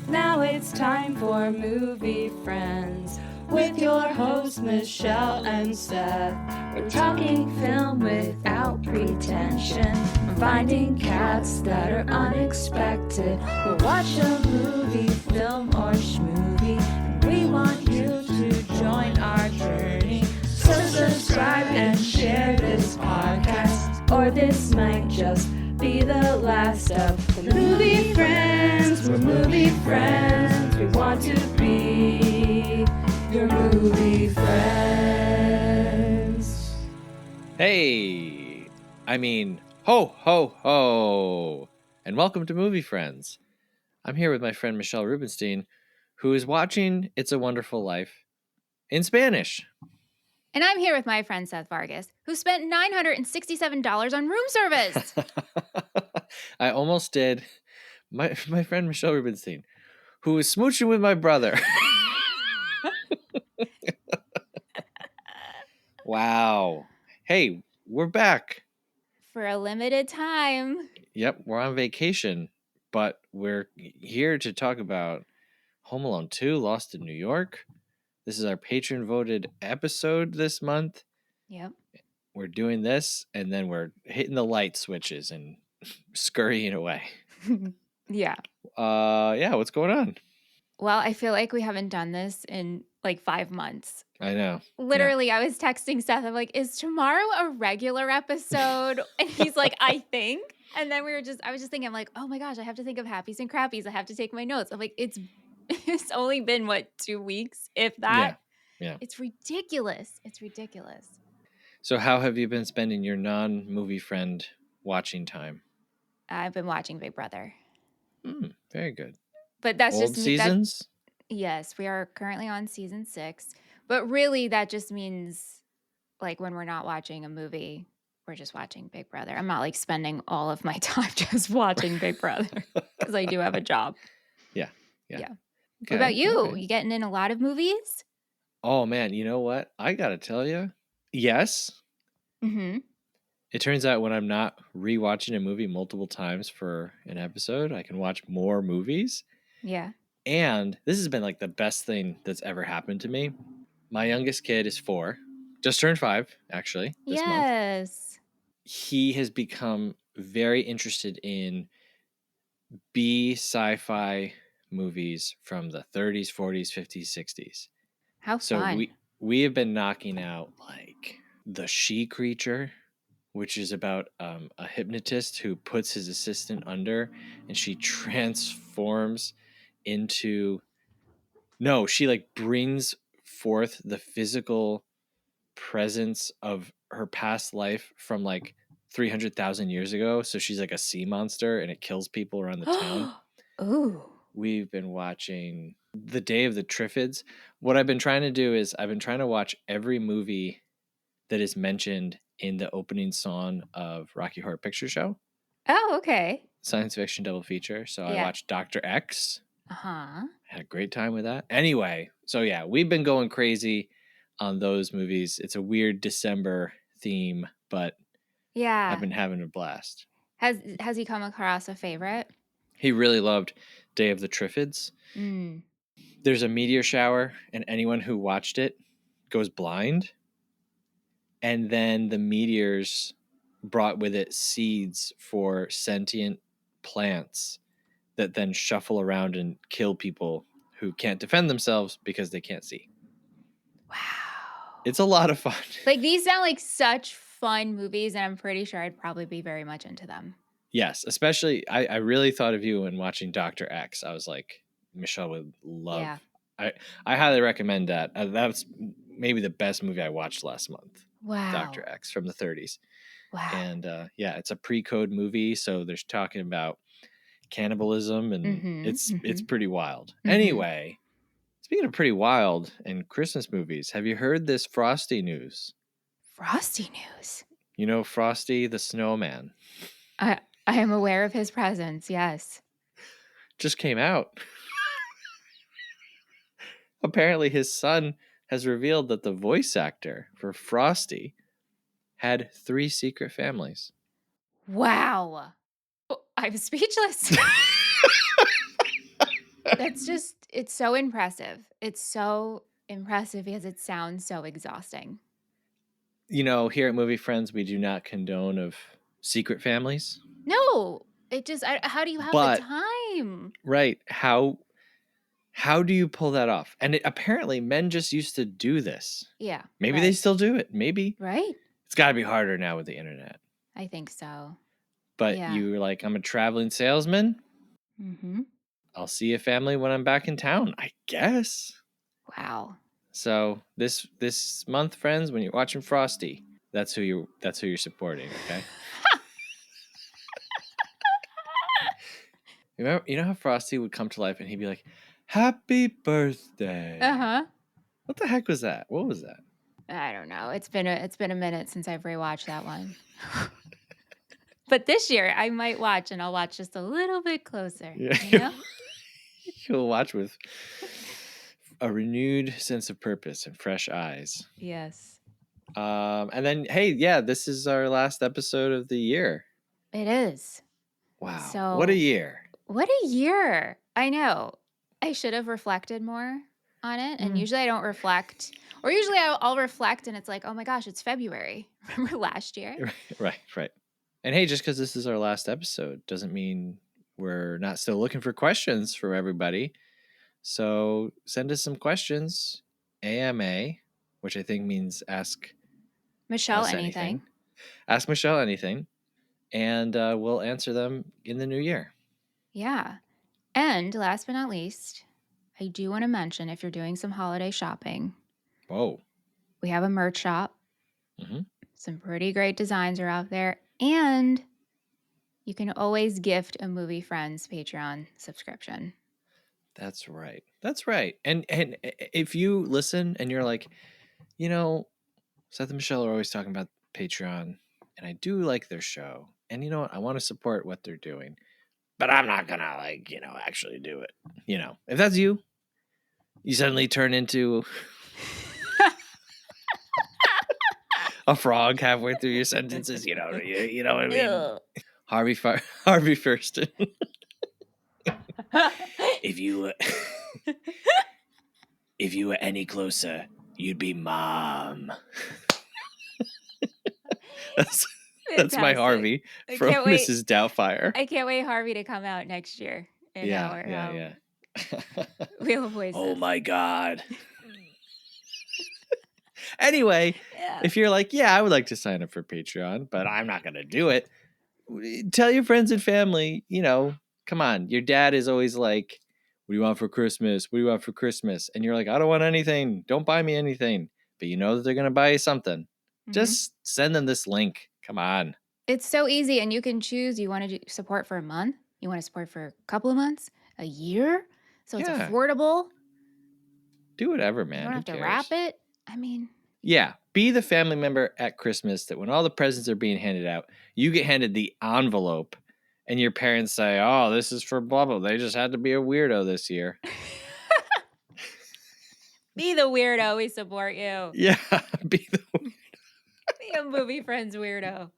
Now it's time for Movie Friends with your hosts Michelle and Seth. We're talking film without pretension. We're finding cats that are unexpected. We'll watch a movie, film, or schmovie, and we want you to join our journey. So subscribe and share this podcast, or this might just be the last of the Movie Friends. We're movie friends. We want to be your movie friends. Hey, ho, ho, ho, and welcome to Movie Friends. I'm here with my friend Michelle Rubenstein, who is watching It's a Wonderful Life in Spanish. And I'm here with my friend Seth Vargas, who spent $967 on room service. I almost did. My friend Michelle Rubenstein, who was smooching with my brother. Wow. Hey, we're back. For a limited time. Yep, we're on vacation, but we're here to talk about Home Alone 2, Lost in New York. This is our patron-voted episode this month. Yep. We're doing this, and then we're hitting the light switches and scurrying away. Yeah. What's going on? Well, I feel like we haven't done this in like 5 months. I know. Literally, I was texting Seth. I'm like, is tomorrow a regular episode? And he's like, I think. And then I was just thinking, I'm like, oh my gosh, I have to think of happies and crappies. I have to take my notes. I'm like, it's only been 2 weeks, if that. Yeah. It's ridiculous. It's ridiculous. So how have you been spending your non-movie friend watching time? I've been watching Big Brother. Very good. But that's Old just seasons? Yes, we are currently on season 6. But really, that just means like when we're not watching a movie, we're just watching Big Brother. I'm not like spending all of my time just watching Big Brother because I do have a job. Yeah. Okay, what Okay, about you? okay. You getting in a lot of movies? Oh, man, you know what? I got to tell you. Yes. Mm-hmm. It turns out when I'm not rewatching a movie multiple times for an episode, I can watch more movies. Yeah. And this has been like the best thing that's ever happened to me. My youngest kid is 4, just turned 5, actually, this month. Yes. He has become very interested in B sci-fi movies from the 30s, 40s, 50s, 60s. How So fun. we have been knocking out like The She Creature, which is about a hypnotist who puts his assistant under and she transforms into... No, she like brings forth the physical presence of her past life from like 300,000 years ago. So she's like a sea monster and it kills people around the town. Ooh. We've been watching The Day of the Triffids. What I've been trying to do is I've been trying to watch every movie that is mentioned in the opening song of Rocky Horror Picture Show. Oh, okay. Science fiction double feature. So I watched Dr. X. Uh-huh. Had a great time with that. Anyway, so yeah, we've been going crazy on those movies. It's a weird December theme, but Yeah. I've been having a blast. Has he come across a favorite? He really loved Day of the Triffids. There's a meteor shower, and anyone who watched it goes blind. And then the meteors brought with it seeds for sentient plants that then shuffle around and kill people who can't defend themselves because they can't see. Wow. It's a lot of fun. Like, these sound like such fun movies, and I'm pretty sure I'd probably be very much into them. Yes, especially, I really thought of you when watching Dr. X. I was like, Michelle would love. Yeah. I highly recommend that. That's maybe the best movie I watched last month. Wow. Dr. X from the 30s. Wow. And it's a pre-code movie, so there's talking about cannibalism, and it's pretty wild. Anyway, speaking of pretty wild and Christmas movies, have you heard this Frosty news? Frosty news? You know Frosty the Snowman? I am aware of his presence, yes. Just came out. Apparently his son has revealed that the voice actor for Frosty had 3 secret families. Wow. Oh, I'm speechless. it's so impressive. It's so impressive because it sounds so exhausting. Here at Movie Friends, we do not condone of secret families. No, how do you have the But time? right, how do you pull that off? And apparently men just used to do this. Yeah. Maybe they right. still do it. Maybe. Right? It's got to be harder now with the internet. I think so. But Yeah. you're like, I'm a traveling salesman. Mm-hmm. I'll see a family when I'm back in town, I guess. Wow. So this month, friends, when you're watching Frosty, that's who you're supporting, okay? You know how Frosty would come to life and he'd be like, "Happy birthday." Uh-huh. What the heck was that? What was that? I don't know. It's been a minute since I've rewatched that one. But this year I might watch, and I'll watch just a little bit closer. Yeah. You know? You'll watch with a renewed sense of purpose and fresh eyes. Yes. And then, hey, yeah, this is our last episode of the year. It is. Wow. So What a year. What a year. I know. I should have reflected more on it. And usually I don't reflect, or usually I'll reflect and it's like, oh my gosh, it's February. Remember last year? Right. And hey, just because this is our last episode doesn't mean we're not still looking for questions from everybody. So send us some questions, AMA, which I think means ask Michelle, us anything. Ask Michelle anything, and we'll answer them in the new year. Yeah. And last but not least, I do want to mention if you're doing some holiday shopping, Whoa. we have a merch shop. Mm-hmm. Some pretty great designs are out there. And you can always gift a Movie Friends Patreon subscription. That's right. And if you listen and you're like, Seth and Michelle are always talking about Patreon, and I do like their show. And you know what? I want to support what they're doing, but I'm not going to actually do it. If that's you suddenly turn into a frog halfway through your sentences. You know what I mean? Ugh. Harvey Firston. If you were any closer, you'd be Mom. That's my Harvey from Mrs. Doubtfire. I can't wait Harvey to come out next year. Yeah. Real voices. Oh my God. Anyway, if you're like, yeah, I would like to sign up for Patreon, but I'm not going to do it. Tell your friends and family, come on. Your dad is always like, what do you want for Christmas? What do you want for Christmas? And you're like, I don't want anything. Don't buy me anything. But you know that they're going to buy you something. Mm-hmm. Just send them this link. Come on. It's so easy. And you can choose. You want to support for a month? You want to support for a couple of months? A year? So it's affordable. Do whatever, man. You don't have to wrap it. I mean. Yeah. Be the family member at Christmas that when all the presents are being handed out, you get handed the envelope and your parents say, oh, this is for blah, blah. They just had to be a weirdo this year. Be the weirdo. We support you. Yeah. Be the weirdo. Be a Movie Friends weirdo.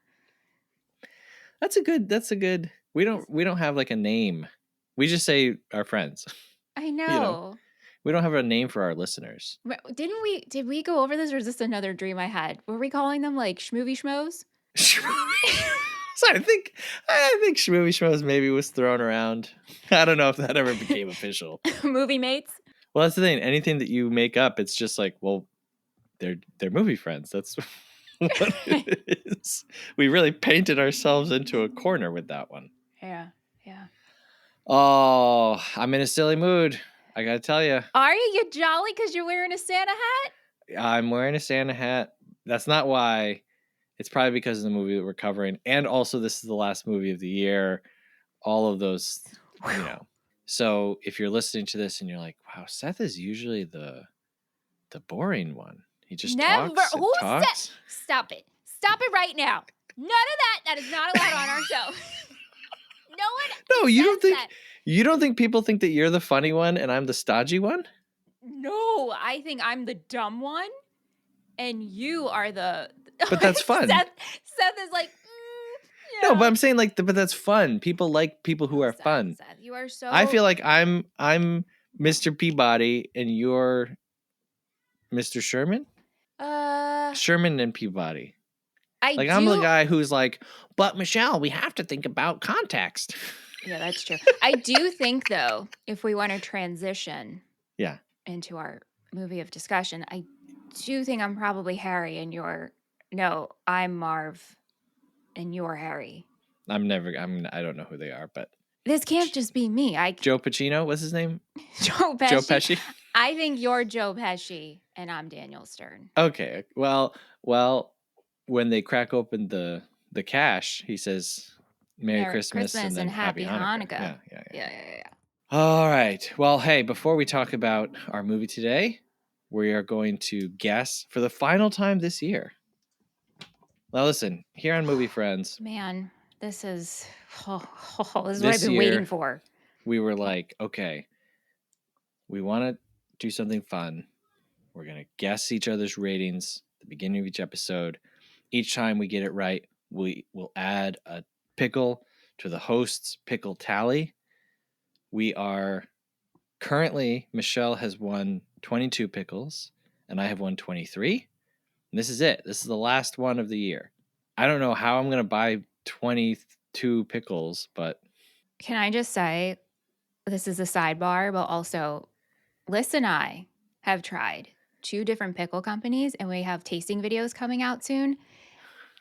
That's a good. We don't have like a name. We just say our friends. I know. We don't have a name for our listeners. Did we go over this, or is this another dream I had? Were we calling them like Schmovie Schmoes? So I think Schmovie Schmoes maybe was thrown around. I don't know if that ever became official. Movie mates? Well, that's the thing. Anything that you make up, it's just like, well, they're movie friends. That's what it is. We really painted ourselves into a corner with that one. Yeah. Oh, I'm in a silly mood. I gotta tell you. Are you? You jolly because you're wearing a Santa hat? I'm wearing a Santa hat. That's not why. It's probably because of the movie that we're covering. And also, this is the last movie of the year. All of those, So if you're listening to this and you're like, wow, Seth is usually the boring one. He just talks and talks. Stop it. Stop it right now. None of that. That is not allowed on our show. No, you don't think people think that you're the funny one and I'm the stodgy one? No, I think I'm the dumb one and you are the. But that's fun. Seth is like, No, but I'm saying like, but that's fun. People like people who are fun. Seth, you are so. I feel like I'm Mr. Peabody and you're Mr. Sherman. Sherman and Peabody. I'm the guy who's like, but Michelle, we have to think about context. Yeah, that's true. I do think though, if we want to transition, into our movie of discussion, I do think I'm probably Harry and I'm Marv and you're Harry. I don't know who they are, but this can't just be me. Joe Pacino, what's his name? Joe Pesci. Joe Pesci. I think you're Joe Pesci and I'm Daniel Stern. Okay. Well, when they crack open the cash, he says, Merry Christmas and then Happy Hanukkah. Yeah. All right. Well, hey, before we talk about our movie today, we are going to guess for the final time this year. Now, listen, here on Movie Friends. Man, this is what I've been waiting for. We were like, okay, we want to do something fun. We're going to guess each other's ratings at the beginning of each episode. Each time we get it right, we will add a pickle to the host's pickle tally. We are currently, Michelle has won 22 pickles, and I have won 23. And this is it. This is the last one of the year. I don't know how I'm going to buy 22 pickles, but... Can I just say, this is a sidebar, but also, Liz and I have tried 2 different pickle companies, and we have tasting videos coming out soon.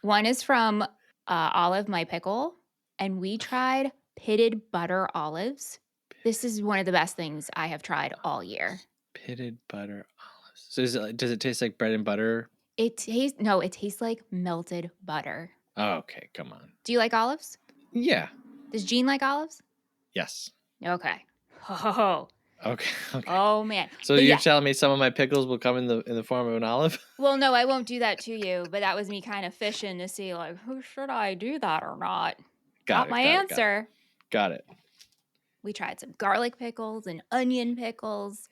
One is from Olive My Pickle, and we tried pitted butter olives. This is one of the best things I have tried all year. Pitted butter olives. So does it taste like bread and butter? It tastes like melted butter. Oh, okay, come on. Do you like olives? Yeah. Does Jean like olives? Yes. Okay. Oh. Okay. Oh man. So you're telling me some of my pickles will come in the form of an olive? Well, no, I won't do that to you, but that was me kind of fishing to see like, who should I do that or not? Got my answer. Got it. We tried some garlic pickles and onion pickles.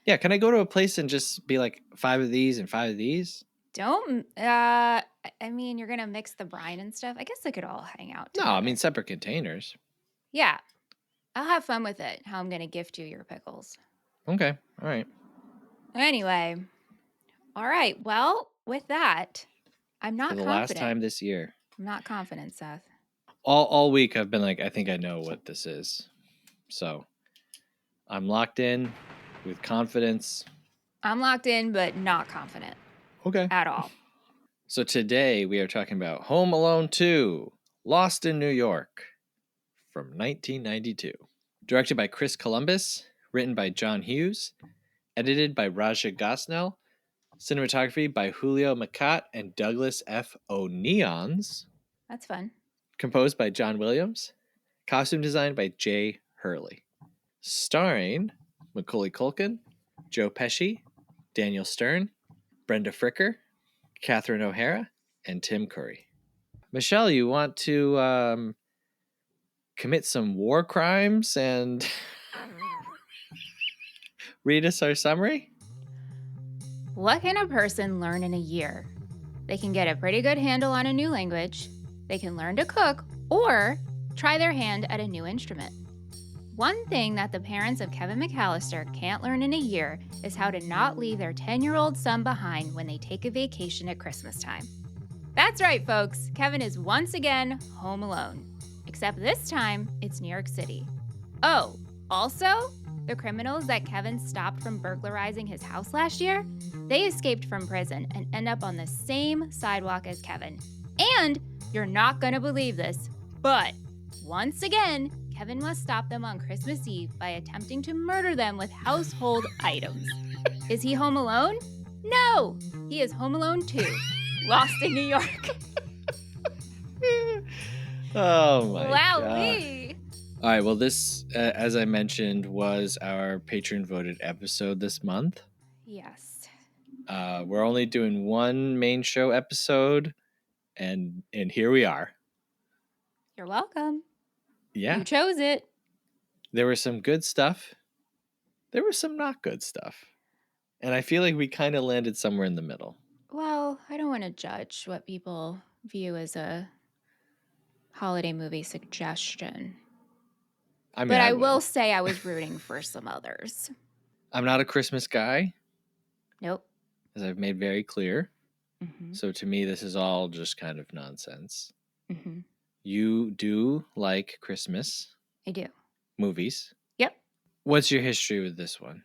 Yeah, can I go to a place and just be like 5 of these and 5 of these? Don't. I mean, you're gonna mix the brine and stuff. I guess they could all hang out together. No, I mean separate containers. Yeah, I'll have fun with it. How I'm gonna gift you your pickles. Okay. All right. Anyway, all right. Well, with that, I'm not confident. For the last time this year. I'm not confident, Seth. All week I've been like, I think I know what this is. So I'm locked in with confidence. I'm locked in, but not confident. Okay. At all. So today we are talking about Home Alone 2, Lost in New York from 1992. Directed by Chris Columbus, written by John Hughes, edited by Raja Gosnell, cinematography by Julio Macat and Douglas F. O'Neons. That's fun. Composed by John Williams. Costume design by Jay Hurley. Starring Macaulay Culkin, Joe Pesci, Daniel Stern, Brenda Fricker, Catherine O'Hara, and Tim Curry. Michelle, you want to commit some war crimes and read us our summary? What can a person learn in a year? They can get a pretty good handle on a new language, they can learn to cook, or try their hand at a new instrument. One thing that the parents of Kevin McCallister can't learn in a year is how to not leave their 10-year-old son behind when they take a vacation at Christmas time. That's right, folks. Kevin is once again home alone. Except this time, it's New York City. Oh, also, the criminals that Kevin stopped from burglarizing his house last year, they escaped from prison and end up on the same sidewalk as Kevin. And you're not gonna believe this, but once again, Kevin must stop them on Christmas Eve by attempting to murder them with household items. Is he home alone? No! He is home alone too. Lost in New York. Oh my God. All right, well, this, as I mentioned, was our patron-voted episode this month. Yes. We're only doing one main show episode, and here we are. You're welcome. Yeah. You chose it. There was some good stuff. There was some not good stuff. And I feel like we kind of landed somewhere in the middle. Well, I don't want to judge what people view as a holiday movie suggestion. I mean, But I I will will. say I was rooting for some others. I'm not a Christmas guy, Nope. as I've made very clear. Mm-hmm. So to me, this is all just kind of nonsense. Mm-hmm. You do like Christmas I do. movies. Yep. What's your history with this one?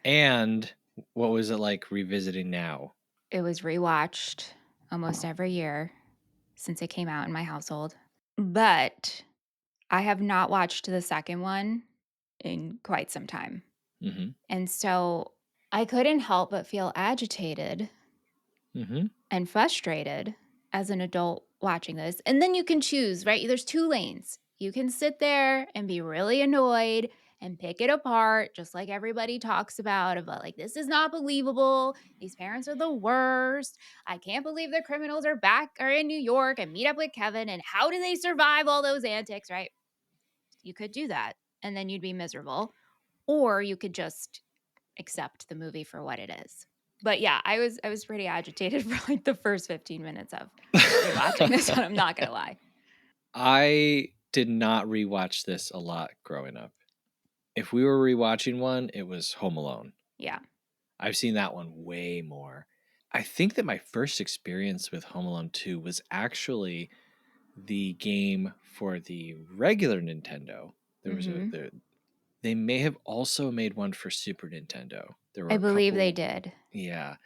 And what was it like revisiting now? It was rewatched almost every year since it came out in my household. But I have not watched the second one in quite some time. Mm-hmm. And so I couldn't help but feel agitated Mm-hmm. and frustrated as an adult watching this. And then you can choose, right? There's two lanes. You can sit there and be really annoyed and pick it apart, just like everybody talks about like, this is not believable. These parents are the worst. I can't believe the criminals are in New York and meet up with Kevin. And how do they survive all those antics, right? You could do that and then you'd be miserable. Or you could just accept the movie for what it is. But yeah, I was pretty agitated for like the first 15 minutes of rewatching this one. I'm not gonna lie. I did not rewatch this a lot growing up. If we were rewatching one, it was Home Alone. Yeah. I've seen that one way more. I think that my first experience with Home Alone 2 was actually the game for the regular Nintendo. There was Hmm. they may have also made one for Super Nintendo. There were I a believe they couple. did. Yeah.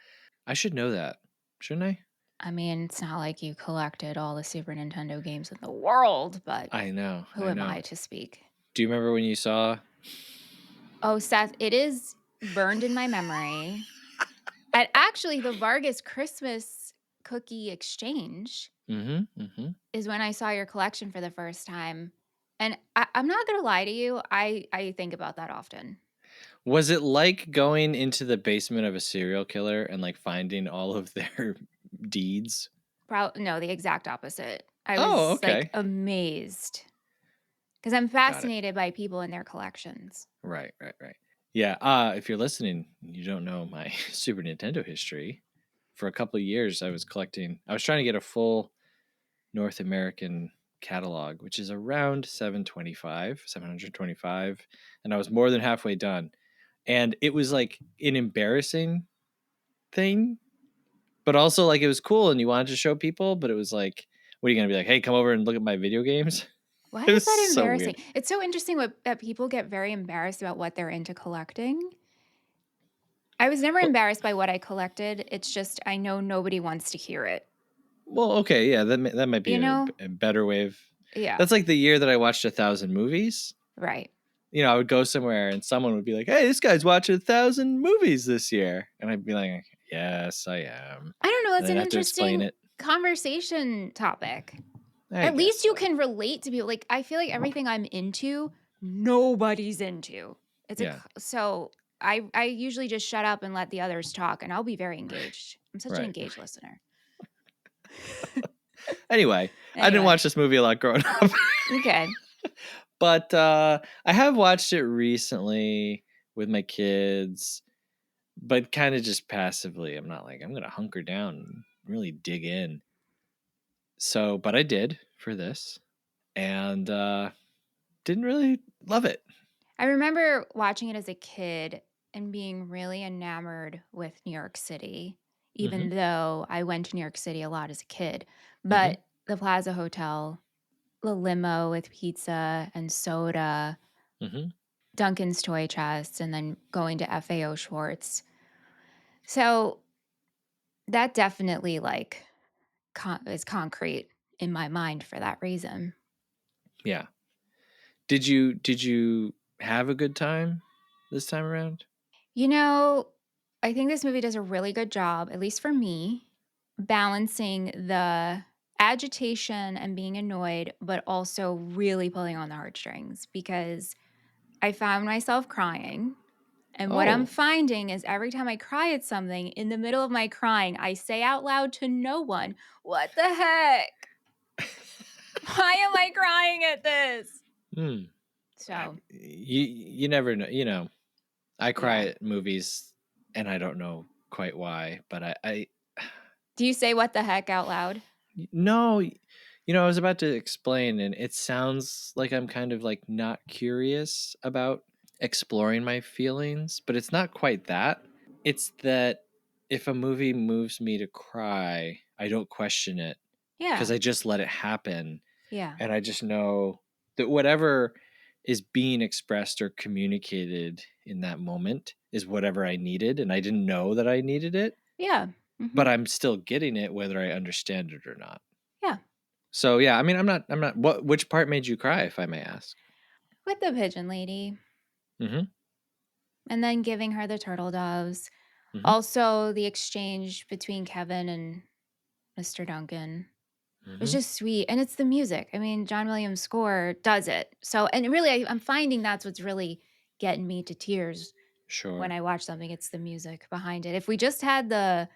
I should know that, shouldn't I? I mean, it's not like you collected all the Super Nintendo games in the world, but I know. who I am know. I to speak? Do you remember when you saw? Oh, Seth, it is burned in my memory. And actually, the Vargas Christmas cookie exchange Mm-hmm. Mm-hmm. is when I saw your collection for the first time. And I'm not gonna lie to you, I think about that often. Was it like going into the basement of a serial killer and like finding all of their deeds? No, the exact opposite. I Oh, was like okay. amazed because I'm Got it. fascinated by people and their collections. Right, right, right. Yeah. If you're listening, you don't know my Super Nintendo history. For a couple of years, I was trying to get a full North American catalog, which is around 725, and I was more than halfway done. And it was like an embarrassing thing, but also like it was cool and you wanted to show people, but it was like, what are you going to be like, hey, come over and look at my video games? Why It is was that so embarrassing? weird. It's so interesting that people get very embarrassed about what they're into collecting. I was never Well, embarrassed by what I collected. It's just I know nobody wants to hear it. okay, yeah, that might be You know? a better way of. Yeah. That's like the year that I watched 1,000 movies. Right. I would go somewhere and someone would be like, "Hey, this guy's watching 1,000 movies this year," and I'd be like, "Yes, I am," I don't know. and That's I'd an have to explain interesting it. conversation topic. I At guess least you so. can relate to people. Like I feel like everything I'm into, nobody's into. Yeah, So I usually just shut up and let the others talk, and I'll be very engaged. I'm such an right. engaged listener. Anyway, I didn't Anyway, watch this movie a lot growing up, okay. but I have watched it recently with my kids, but kind of just passively. I'm not like I'm gonna hunker down and really dig in. So, but I did for this, and didn't really love it. I remember watching it as a kid and being really enamored with New York City, Mm-hmm. even though I went to New York City a lot as a kid. Mm-hmm. But the Plaza Hotel, the limo with pizza and soda, Mm-hmm. Duncan's Toy Chest, and then going to FAO Schwartz. So that definitely like is concrete in my mind for that reason. Yeah. Did you have a good time this time around? You know, I think this movie does a really good job, at least for me, balancing the agitation and being annoyed, but also really pulling on the heartstrings because I found myself crying. And what I'm Oh. finding is every time I cry at something, in the middle of my crying, I say out loud to no one, "What the heck? Why am I crying at this?" Hmm. So, You never know. I cry yeah. at movies, and I don't know quite why, but I Do you say "what the heck" out loud? no. I was about to explain, and it sounds like I'm kind of like not curious about exploring my feelings, but it's not quite that. It's that if a movie moves me to cry, I don't question it because Yeah. I just let it happen. Yeah. And I just know that whatever is being expressed or communicated in that moment is whatever I needed. And I didn't know that I needed it, Yeah. Hmm. but I'm still getting it whether I understand it or not. Yeah. So yeah, I mean, which part made you cry, if I may ask? With the pigeon lady. Mm-hmm. And then giving her the turtle doves. Mm-hmm. Also, the exchange between Kevin and Mr. Duncan. It was Mm-hmm. just sweet. And it's the music. I mean, John Williams' score does it. So, and really, I'm finding that's what's really getting me to tears when Sure. I watch something. It's the music behind it. If we just had the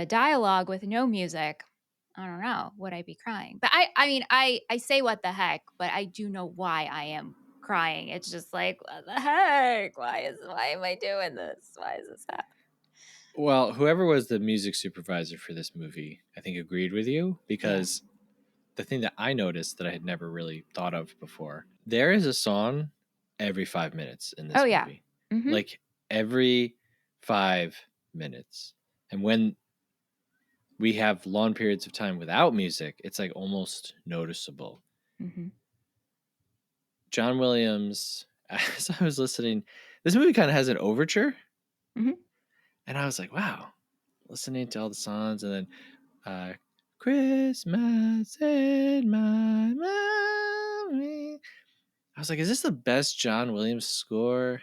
dialogue with no music, I don't know, would I be crying? But I mean, I say what the heck, but I do know why I am crying. It's just like, what the heck? Why am I doing this? Why is this happening? Well, whoever was the music supervisor for this movie, I think agreed with you, Yeah. because the thing that I noticed that I had never really thought of before, there is a song every 5 minutes in Oh this yeah. movie. Mm-hmm. Like every 5 minutes. And when we have long periods of time without music, it's like almost noticeable. Mm-hmm. John Williams, as I was listening, this movie kind of has an overture. Mm-hmm. And I was like, wow, listening to all the songs. And then Christmas in my mommy. I was like, is this the best John Williams score?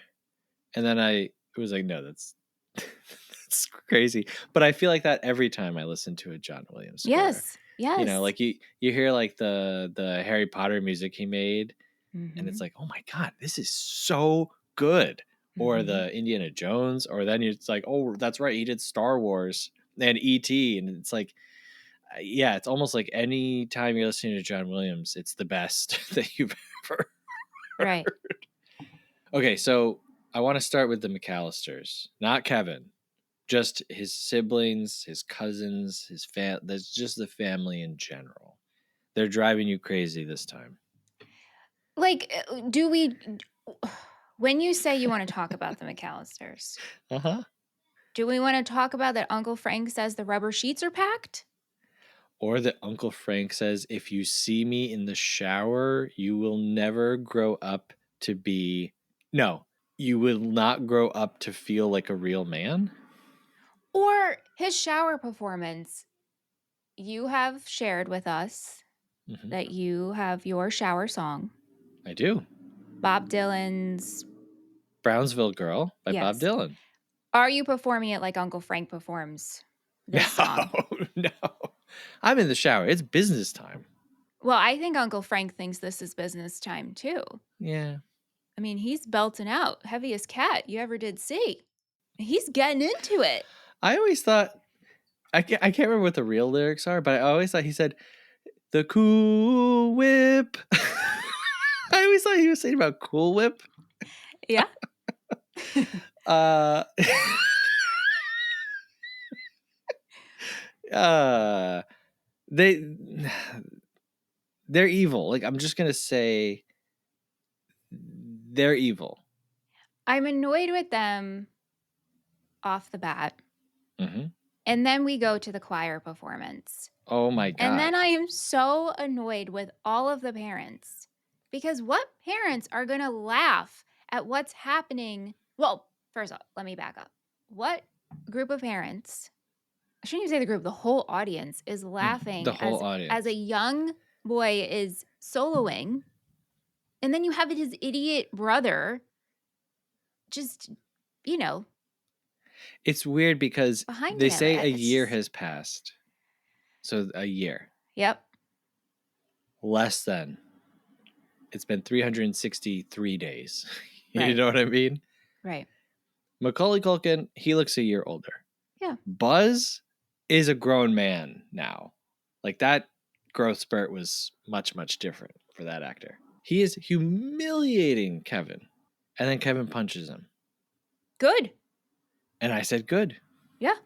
And then it was like, no, that's that's crazy. But I feel like that every time I listen to a John Williams score. Yes. Yes. Like you hear like the Harry Potter music he made, and Mm-hmm. it's like, oh my God, this is so good. Or Mm-hmm. the Indiana Jones, or then it's like, oh, that's right, he did Star Wars and E.T. And it's like, yeah, it's almost like any time you're listening to John Williams, it's the best that you've ever Right. heard. Okay, so I want to start with the McCallisters, not Kevin, just his siblings, his cousins, that's just the family in general. They're driving you crazy this time. Like, do we? When you say you want to talk about the McCallisters, Uh-huh. do we want to talk about that Uncle Frank says the rubber sheets are packed? Or that Uncle Frank says, if you see me in the shower, you will never grow up to be. No, you will not grow up to feel like a real man. Or his shower performance? You have shared with us Mm-hmm. that you have your shower song, I do. Bob Dylan's. Brownsville Girl by Bob Yes. Dylan. Are you performing it like Uncle Frank performs No, this song? no. I'm in the shower. It's business time. Well, I think Uncle Frank thinks this is business time too. Yeah. I mean, he's belting out heaviest cat you ever did see. He's getting into it. I always thought, I can't remember what the real lyrics are, but I always thought he said, the Cool Whip. I always thought he was saying about Cool Whip. Yeah. Uh, uh, they they're evil. Like, I'm just gonna say they're evil. I'm annoyed with them off the bat. Mm-hmm. And then we go to the choir performance. Oh my And then God. I am so annoyed with all of the parents because what parents are going to laugh at what's happening? Well, first off, let me back up. What group of parents, I shouldn't even say the group, the whole audience is The laughing whole as audience. a young boy is soloing. And then you have his idiot brother just, you know, It's weird because behind they him. say a It's year just, has passed. So a year. yep. Less than. It's been 363 days. You Right. know what I mean? Right. Macaulay Culkin, he looks a year older. Yeah. Buzz is a grown man now. Like, that growth spurt was much, much different for that actor. He is humiliating Kevin. And then Kevin punches him. Good. And I said, good. Yeah.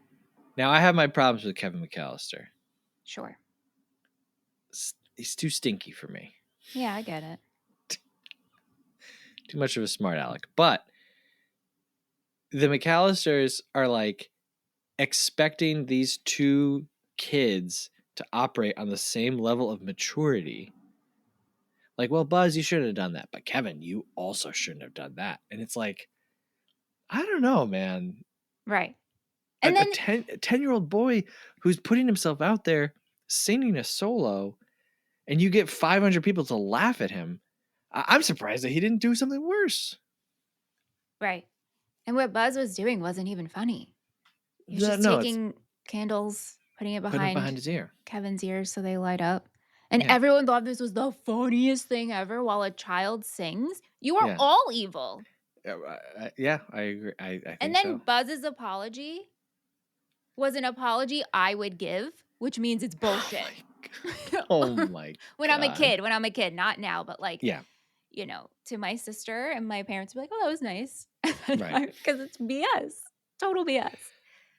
Now, I have my problems with Kevin McCallister. Sure. he's too stinky for me. Yeah, I get it. Too much of a smart aleck. But the McCallisters are like expecting these two kids to operate on the same level of maturity. Like, well, Buzz, you shouldn't have done that. But Kevin, you also shouldn't have done that. And it's like, I don't know, man. Right. A, And a then 10-year-old boy who's putting himself out there singing a solo, and you get 500 people to laugh at him. I'm surprised that he didn't do something worse. right. And what Buzz was doing wasn't even funny. He was just No, it's taking candles, putting it putting it behind behind his ear. Kevin's ears so they light up. And Yeah. everyone thought this was the funniest thing ever while a child sings. You are Yeah. all evil. Yeah, I agree. I think And then so. Buzz's apology was an apology I would give, which means it's bullshit. Oh my when God. I'm a kid, not now, but like, Yeah. you know, to my sister and my parents would be like, oh, that was nice. Right. Because it's BS. Total BS.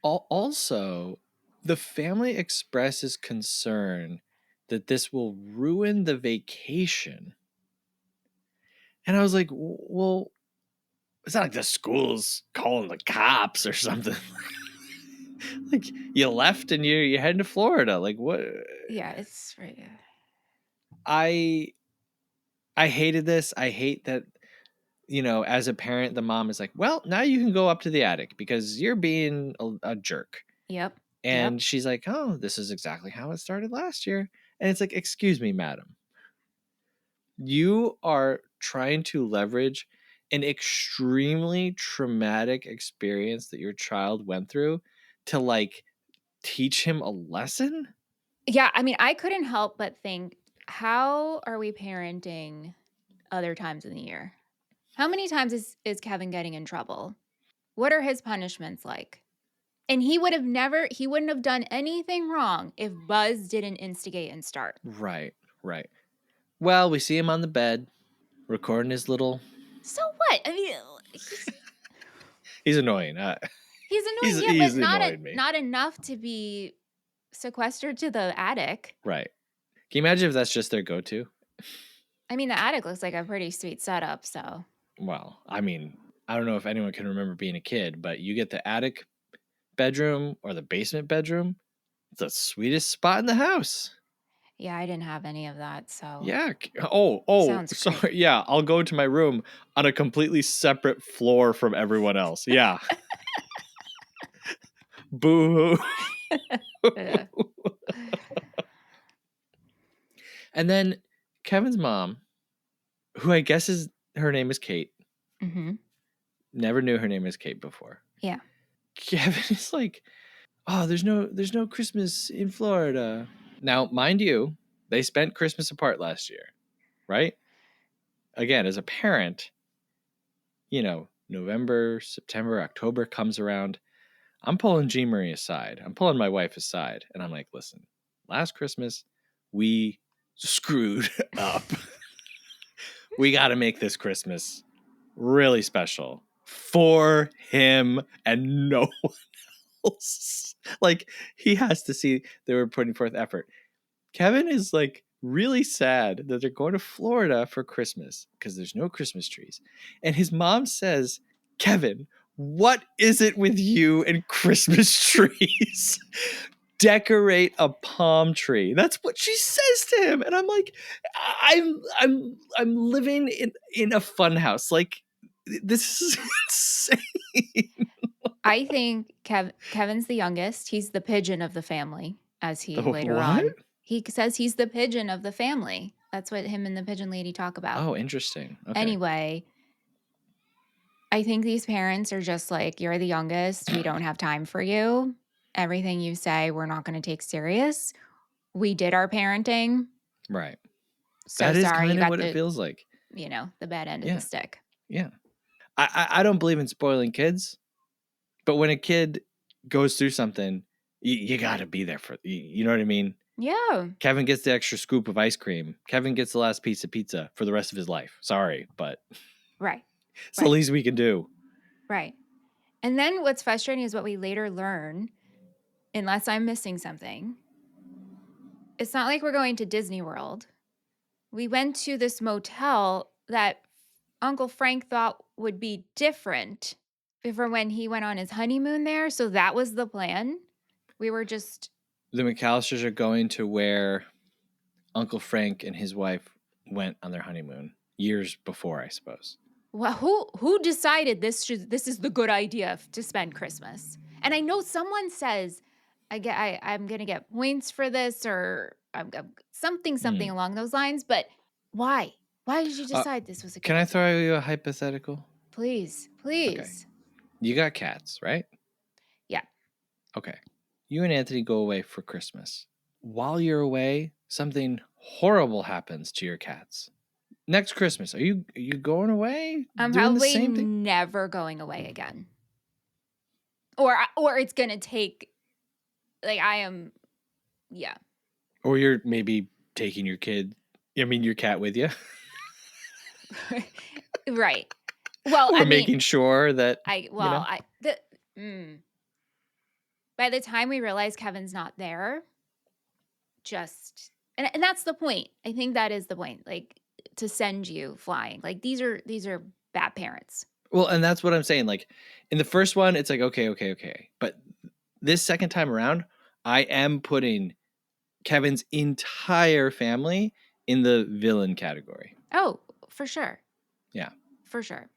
Also, the family expresses concern that this will ruin the vacation. And I was like, well, it's not like the school's calling the cops or something. Like, you left and you're heading to Florida. Like, what? Yeah, it's right. I hated this. I hate that, as a parent, the mom is like, well, now you can go up to the attic because you're being a jerk. Yep. And she's like, oh, this is exactly how it started last year. And it's like, excuse me, madam. You are trying to leverage an extremely traumatic experience that your child went through to like teach him a lesson? Yeah, I mean, I couldn't help but think, how are we parenting other times in the year? How many times is Kevin getting in trouble? What are his punishments like? And he wouldn't have done anything wrong if Buzz didn't instigate and start. Right. Well, we see him on the bed recording his little. So what? I mean, He's annoying. he's annoying, He's but annoying me. not enough to be sequestered to the attic. Right. Can you imagine if that's just their go-to? I mean, the attic looks like a pretty sweet setup, so. Well, I mean, I don't know if anyone can remember being a kid, but you get the attic bedroom or the basement bedroom. It's the sweetest spot in the house. Yeah, I didn't have any of that, so. Yeah. Oh, Sounds sorry. great. Yeah, I'll go to my room on a completely separate floor from everyone else. Yeah. Boo. Yeah. And then Kevin's mom, who I guess her name is Kate. Mm-hmm. Never knew her name was Kate before. Yeah. Kevin is like, oh, there's no Christmas in Florida. Now, mind you, they spent Christmas apart last year, right? Again, as a parent, November, September, October comes around. I'm pulling Jean Marie aside. I'm pulling my wife aside. And I'm like, listen, last Christmas, we screwed up. We got to make this Christmas really special for him and no one else. Like, he has to see they were putting forth effort. Kevin is like really sad that they're going to Florida for Christmas because there's no Christmas trees. And his mom says, Kevin, what is it with you and Christmas trees? Decorate a palm tree. That's what she says to him. And I'm like, I'm living in a fun house. Like, this is insane. I think Kevin's the youngest. He's the pigeon of the family, as he The later what? on. He says he's the pigeon of the family. That's what him and the pigeon lady talk about. Oh, interesting. Okay. Anyway, I think these parents are just like, you're the youngest. We don't have time for you. Everything you say, we're not going to take serious. We did our parenting. Right. So that is sorry, you kind of got what it feels like. the bad end of Yeah. the stick. Yeah. I don't believe in spoiling kids, but when a kid goes through something, you got to be there for, you know what I mean? Yeah. Kevin gets the extra scoop of ice cream. Kevin gets the last piece of pizza for the rest of his life. Sorry, but Right. it's the least we can do. Right. And then what's frustrating is what we later learn, unless I'm missing something, It's not like we're going to Disney World. We went to this motel that Uncle Frank thought would be different for when he went on his honeymoon there. So that was the plan. We were just The McCallisters are going to where Uncle Frank and his wife went on their honeymoon years before, I suppose. well, who decided this is the good idea to spend Christmas? And I know someone says I'm gonna get points for this or something along those lines. But why? Why did you decide this was a good Can I idea? throw you a hypothetical? Please. Okay. You got cats, right? Yeah. Okay. You and Anthony go away for Christmas. While you're away, something horrible happens to your cats. Next Christmas, are you going away? I'm doing the probably same thing? never going away again. Or it's gonna take yeah. Or you're maybe taking your cat with you. Right. Well, Or making sure that by the time we realize Kevin's not there, and that's the point. I think that is the point. Like, to send you flying. Like, these are bad parents. Well, and that's what I'm saying. Like, in the first one, it's like, okay. But this second time around, I am putting Kevin's entire family in the villain category. Oh, for sure. Yeah. For sure.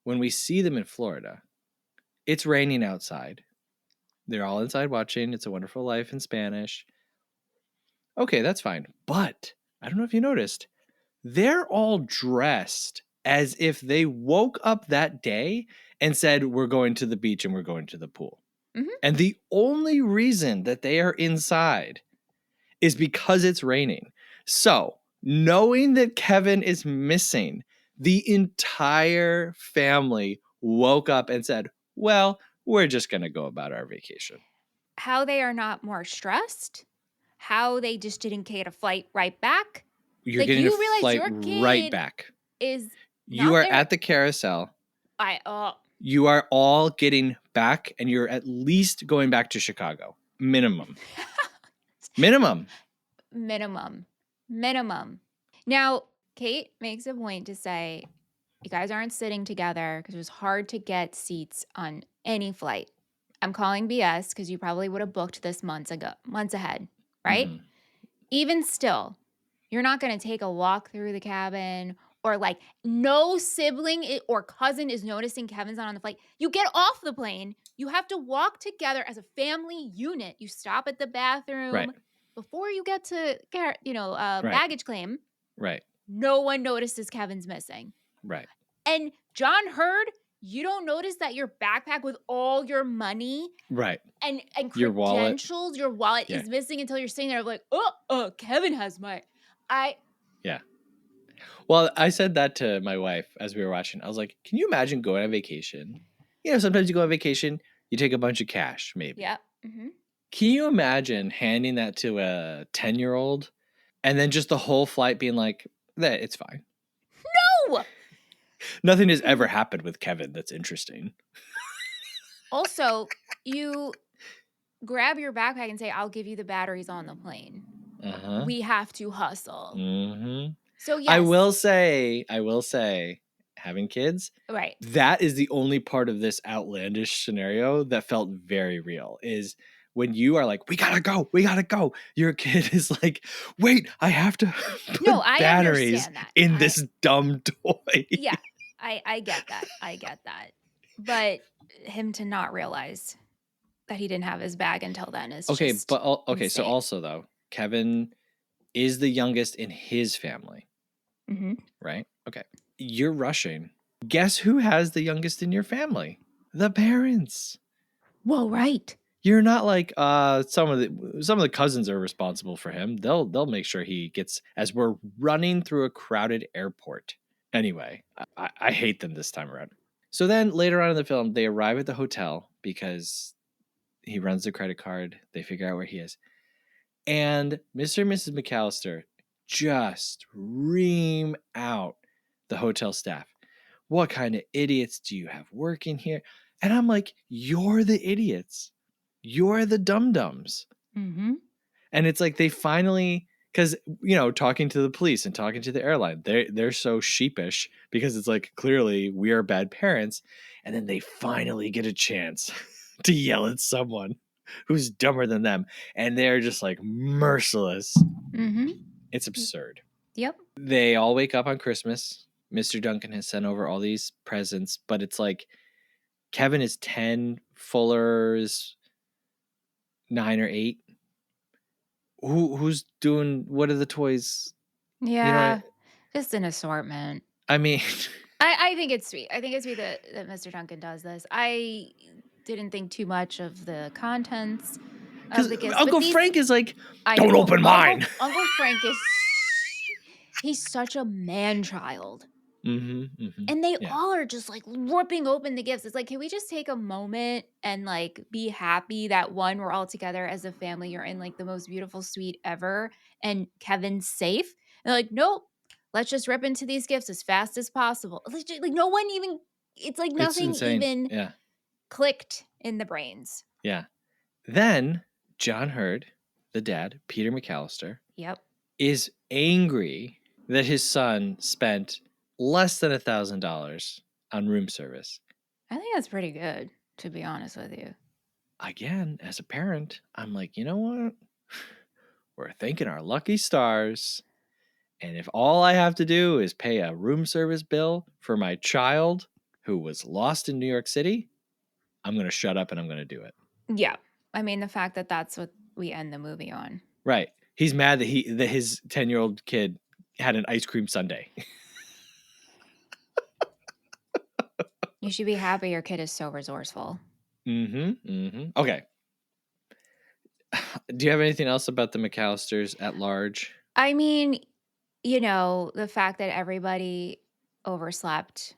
When we see them in Florida, it's raining outside. They're all inside watching It's a Wonderful Life in Spanish. Okay, that's fine. But I don't know if you noticed, they're all dressed as if they woke up that day and said, we're going to the beach and we're going to the pool. Mm-hmm. And the only reason that they are inside is because it's raining. So, knowing that Kevin is missing, the entire family woke up and said, well, we're just going to go about our vacation. How they are not more stressed, how they just didn't get a flight right back. You're getting a flight right back. You are at the carousel. You are all getting back, and you're at least going back to Chicago. Minimum. Minimum. Now, Kate makes a point to say, you guys aren't sitting together because it was hard to get seats on any flight. I'm calling BS because you probably would have booked this months ahead, right? Mm-hmm. Even still, you're not going to take a walk through the cabin, or like no sibling or cousin is noticing Kevin's not on the flight. You get off the plane. You have to walk together as a family unit. You stop at the bathroom before you get to baggage claim. Right. No one notices Kevin's missing. Right. And John heard, you don't notice that your backpack with all your money and credentials, your wallet is missing until you're sitting there like, Kevin has my... Yeah. Well, I said that to my wife as we were watching. I was like, can you imagine going on vacation? You know, sometimes you go on vacation, you take a bunch of cash, maybe. Yeah. Mm-hmm. Can you imagine handing that to a 10-year-old and then just the whole flight being like, that it's fine? No! Nothing has ever happened with Kevin that's interesting. Also, you grab your backpack and say, I'll give you the batteries on the plane. Uh-huh. We have to hustle. Mm-hmm. So, yes. I will say, having kids, that is the only part of this outlandish scenario that felt very real, is when you are like, we gotta go. Your kid is like, wait, I have to put batteries in this dumb toy. Yeah, I get that. But him to not realize that he didn't have his bag until then is just insane. So also though, Kevin is the youngest in his family. Mm-hmm. Right? Okay. You're rushing. Guess who has the youngest in your family? The parents. Well, right. You're not like some of the cousins are responsible for him. They'll make sure he gets, as we're running through a crowded airport. Anyway, I hate them this time around. So then later on in the film, they arrive at the hotel because he runs the credit card. They figure out where he is. And Mr. and Mrs. McCallister just ream out the hotel staff. What kind of idiots do you have working here? And I'm like, you're the idiots. You're the dum-dums. Mm-hmm. And it's like they finally, because, talking to the police and talking to the airline, they're so sheepish because it's like, clearly we are bad parents. And then they finally get a chance to yell at someone who's dumber than them. And they're just like merciless. Mm-hmm. It's absurd. Yep. They all wake up on Christmas. Mr. Duncan has sent over all these presents, but it's like Kevin is 10, Fuller is 9 or 8. Who's doing, what are the toys? Yeah. Just an assortment. I mean, I think it's sweet. I think it's sweet that Mr. Duncan does this. I didn't think too much of the contents of the gifts. Uncle Frank is like, I don't know, open mine. Uncle Frank is, he's such a man-child. And they all are just like ripping open the gifts. It's like, can we just take a moment and like be happy that one, we're all together as a family. You're in like the most beautiful suite ever, and Kevin's safe. And they're like, nope, let's just rip into these gifts as fast as possible. Like no one even. It's like nothing even clicked in the brains. Yeah. Then John Hurd, the dad, Peter McCallister, is angry that his son spent less than $1,000 on room service. I think that's pretty good, to be honest with you. Again, as a parent, I'm like, you know what? We're thanking our lucky stars. And if all I have to do is pay a room service bill for my child who was lost in New York City, I'm going to shut up and I'm going to do it. Yeah. I mean, the fact that that's what we end the movie on. Right. He's mad that his 10-year-old kid had an ice cream sundae. You should be happy your kid is so resourceful. Okay. Do you have anything else about the McCallisters at large? I mean, the fact that everybody overslept.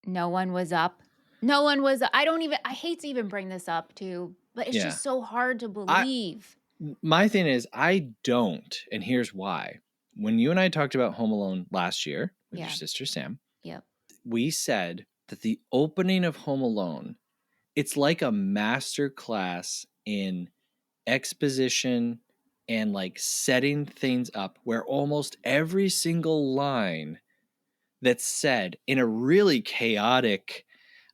No one was up. I hate to even bring this up too, but it's just so hard to believe. My thing is, I don't, and here's why. When you and I talked about Home Alone last year with your sister Sam, we said that the opening of Home Alone, it's like a master class in exposition and like setting things up, where almost every single line that's said in a really chaotic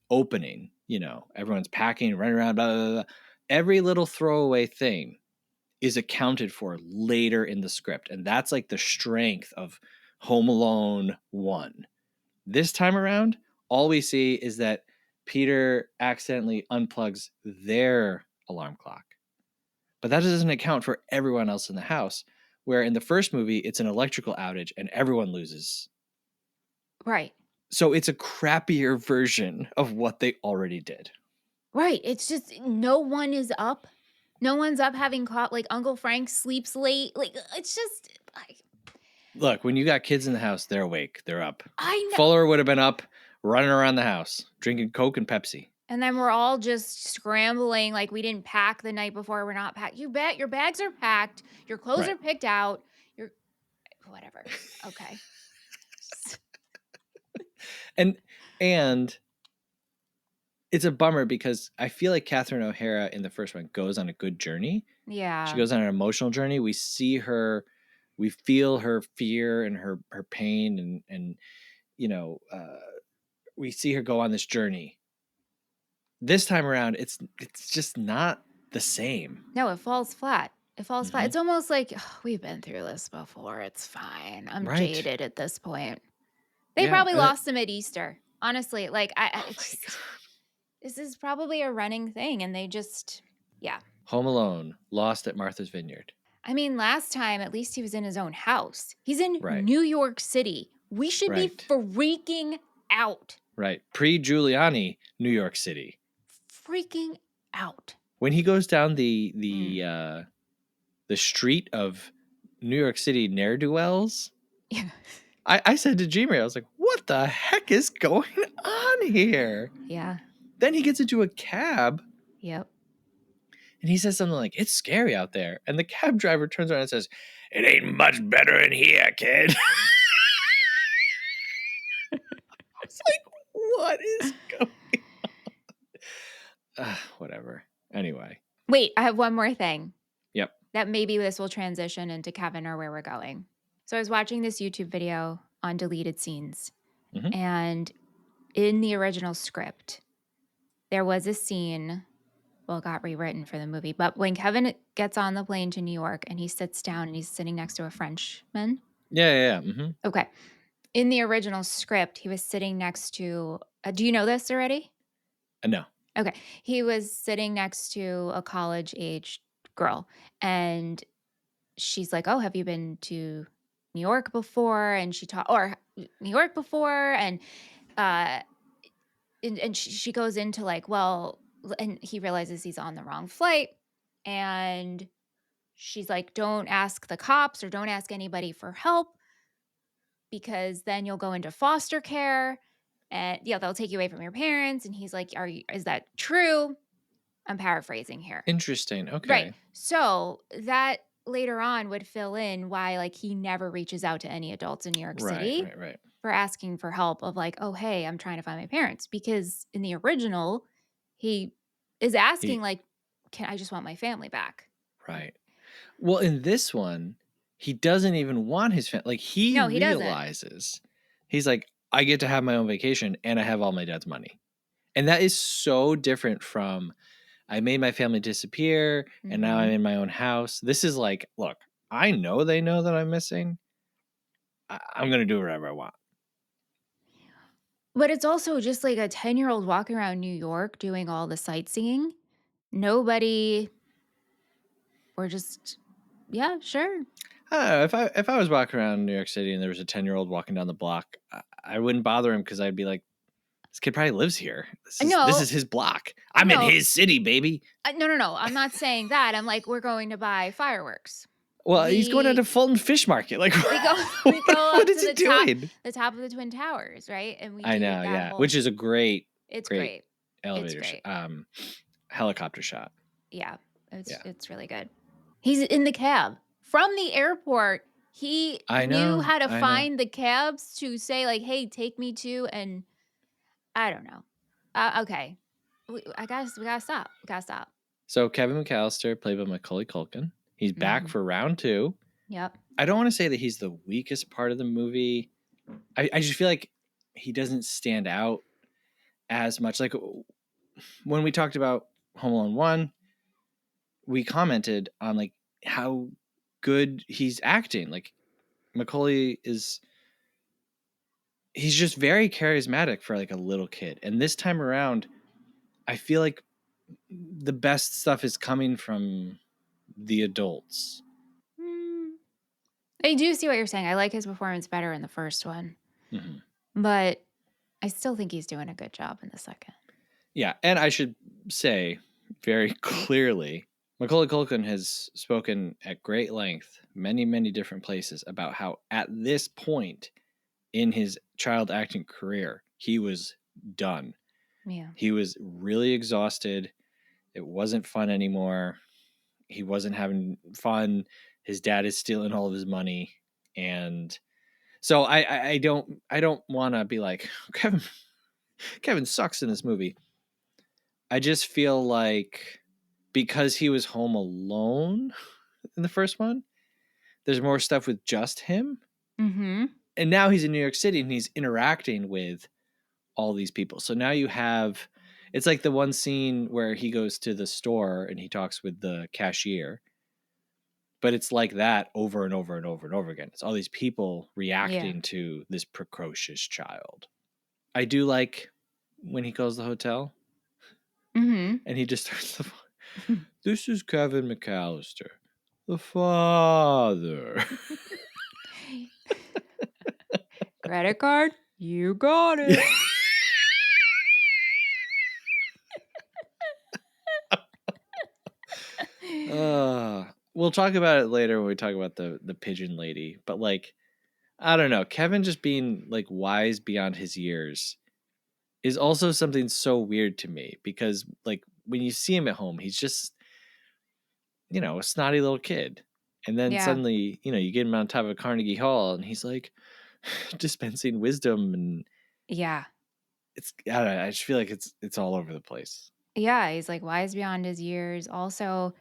opening, everyone's packing, running around, blah, blah, blah. Every little throwaway thing is accounted for later in the script. And that's like the strength of Home Alone 1. This time around, all we see is that Peter accidentally unplugs their alarm clock. But that doesn't account for everyone else in the house, where in the first movie, it's an electrical outage and everyone loses. Right. So it's a crappier version of what they already did. Right. It's just no one is up. No one's up having caught, like Uncle Frank sleeps late. Like, it's just like. Look, when you got kids in the house, they're awake. They're up. I know. Fuller would have been up, running around the house, drinking Coke and Pepsi. And then we're all just scrambling like we didn't pack the night before. We're not packed. You bet your bags are packed. Your clothes are picked out. Whatever. Okay. And it's a bummer because I feel like Catherine O'Hara in the first one goes on a good journey. Yeah. She goes on an emotional journey. We see her, we feel her fear and her pain and we see her go on this journey. This time around, it's just not the same. No, it falls flat. Flat. It's almost like we've been through this before. It's fine. I'm jaded at this point. They probably lost him at Easter. Honestly, like this is probably a running thing, and they just Home Alone, lost at Martha's Vineyard. I mean, last time at least he was in his own house. He's in New York City. We should be freaking out. Right, pre-Giuliani, New York City. Freaking out. When he goes down the street of New York City ne'er-do-wells, I said to G-Ray, I was like, what the heck is going on here? Yeah. Then he gets into a cab. Yep. And he says something like, it's scary out there. And the cab driver turns around and says, it ain't much better in here, kid. I was like, what is going on? Whatever. Anyway. Wait, I have one more thing. Yep. that maybe this will transition into Kevin or where we're going. So I was watching this YouTube video on deleted scenes, Mhm. and in the original script, there was a scene, well, it got rewritten for the movie, but when Kevin gets on the plane to New York and he sits down and he's sitting next to a Frenchman. Yeah. Mhm. Okay. In the original script, he was sitting next to, do you know this already? No. Okay. He was sitting next to a college aged girl, and she's like, "Oh, have you been to New York before?" And she taught, or New York before. Uh, and she goes into like, well, and he realizes he's on the wrong flight. And she's like, don't ask the cops or don't ask anybody for help, because then you'll go into foster care and yeah, they'll take you away from your parents. And he's like, is that true? I'm paraphrasing here. Interesting. Right. Okay. So that later on would fill in why like he never reaches out to any adults in New York City Right. for asking for help of like, "Oh, hey, I'm trying to find my parents." Because in the original, he is asking He like, "Can I just want my family back?" right. Well, in this one, he doesn't even want his family. Like he No, he doesn't. realizes he's like, I get to have my own vacation and I have all my dad's money. And that is so different from I made my family disappear and now I'm Mhm. in my own house. This is like, look, I know they know that I'm missing. I'm going to do whatever I want. But it's also just like a 10-year-old walking around New York doing all the sightseeing. Nobody, or just, yeah, sure. I don't know, if I was walking around New York City and there was a 10-year-old walking down the block, I wouldn't bother him because I'd be like, this kid probably lives here. This No, is his block. I'm in no, his city, baby. no. I'm not saying that. I'm like, we're going to buy fireworks. Well, he's going out We to Fulton Fish Market. Like, we go we go what up is to he doing? the top of the Twin Towers, right? And we I do know, that yeah. whole, Which is a great, it's great great. It's elevator, great. helicopter shot. Yeah. Yeah, It's really good. He's in the cab from the airport. He I knew know, how to I know. find the cabs to say like, "Hey, take me to," and I don't know. Okay. I guess we gotta stop. We gotta stop. So Kevin McCallister, played by Macaulay Culkin, he's back Mhm. for round 2. Yep. I don't want to say that he's the weakest part of the movie. I just feel like he doesn't stand out as much. Like when we talked about Home Alone 1, we commented on like how good he's acting. Like Macaulay he's just very charismatic for like a little kid. And this time around, I feel like the best stuff is coming from the adults. Mm. I do see what you're saying. I like his performance better in the first one, Mhm. but I still think he's doing a good job in the second. Yeah, and I should say very clearly, Macaulay Culkin has spoken at great length, many different places, about how at this point in his child acting career, he was done. Yeah. He was really exhausted. It wasn't fun anymore. He wasn't having fun. His dad is stealing all of his money, and so I don't want to be like Kevin sucks in this movie. I just feel like because he was home alone in the first one, there's more stuff with just him. Mhm. And now he's in New York City and he's interacting with all these people. So now you have it's like the one scene where he goes to the store and he talks with the cashier. But it's like that over and over and over and over again. It's all these people Yeah. reacting to this precocious child. I do like when he calls the hotel Mhm. and he just starts the This is Kevin McCallister, the father. Credit card? You got it. We'll talk about it later when we talk about the pigeon lady. But like, I don't know, Kevin just being like wise beyond his years is also something so weird to me because like when you see him at home, he's just a snotty little kid. And then Yeah. suddenly, you get him on top of Carnegie Hall and he's like dispensing wisdom and Yeah. I don't know, I just feel like it's all over the place. Yeah, he's like wise beyond his years. Also,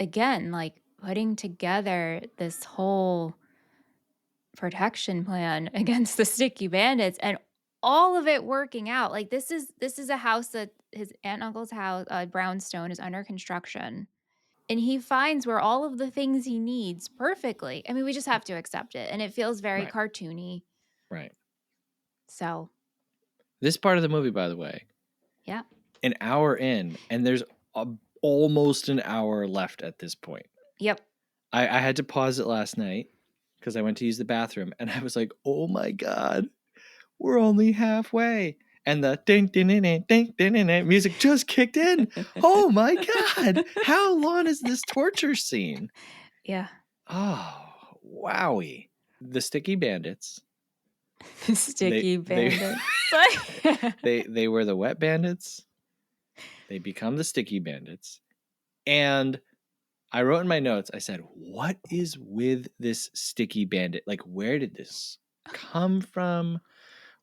again, like putting together this whole protection plan against the sticky bandits and all of it working out. Like this is a house that his aunt and uncle's house, brownstone, is under construction. And he finds where all of the things he needs perfectly. I mean, we just have to accept it. And it feels very Right. cartoony. Right. So, This part of the movie, by the way, yeah. an hour in, and there's almost an hour left at this point. Yep. I had to pause it last night because I went to use the bathroom, and I was like, oh my God, we're only halfway. And the ding, ding, ding, ding, ding, ding, ding music just kicked in. Oh my God. How long is this torture scene? Yeah. Oh, wowie. The sticky bandits. The sticky bandits. They were the wet bandits. They become the sticky bandits. And I wrote in my notes, I said, what is with this sticky bandit? Like, where did this come from?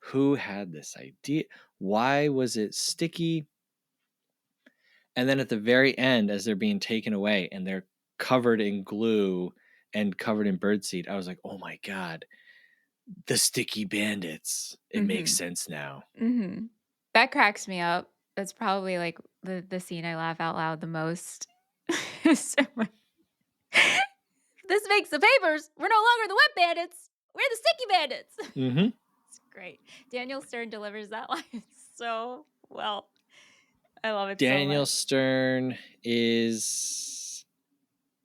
Who had this idea? Why was it sticky? And then at the very end, as they're being taken away and they're covered in glue and covered in birdseed, I was like, oh my God, the sticky bandits. It makes sense now. Mm-hmm. That cracks me up. That's probably like the scene I laugh out loud the most. This makes the papers. We're no longer the wet bandits. We're the sticky bandits. Mm-hmm. It's great. Daniel Stern delivers that line so well. I love it Daniel so much. Stern is,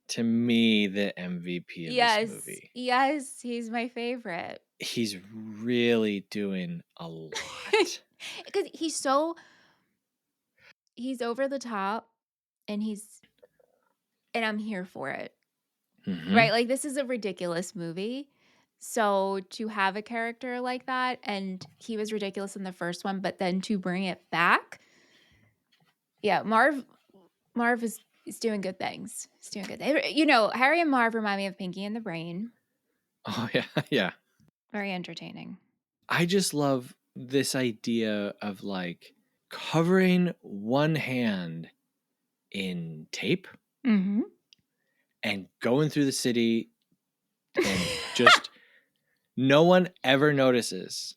to me, the MVP of this movie. Yes, he's my favorite. He's really doing a lot. Because he's over the top and I'm here for it. Mm-hmm. Right? Like this is a ridiculous movie. So to have a character like that, and he was ridiculous in the first one, but then to bring it back. Yeah, Marv is doing good things. He's doing good. You know, Harry and Marv remind me of Pinky and the Brain. Oh, yeah. Yeah. Very entertaining. I just love this idea of like covering one hand in tape Mm-hmm. and going through the city and just no one ever notices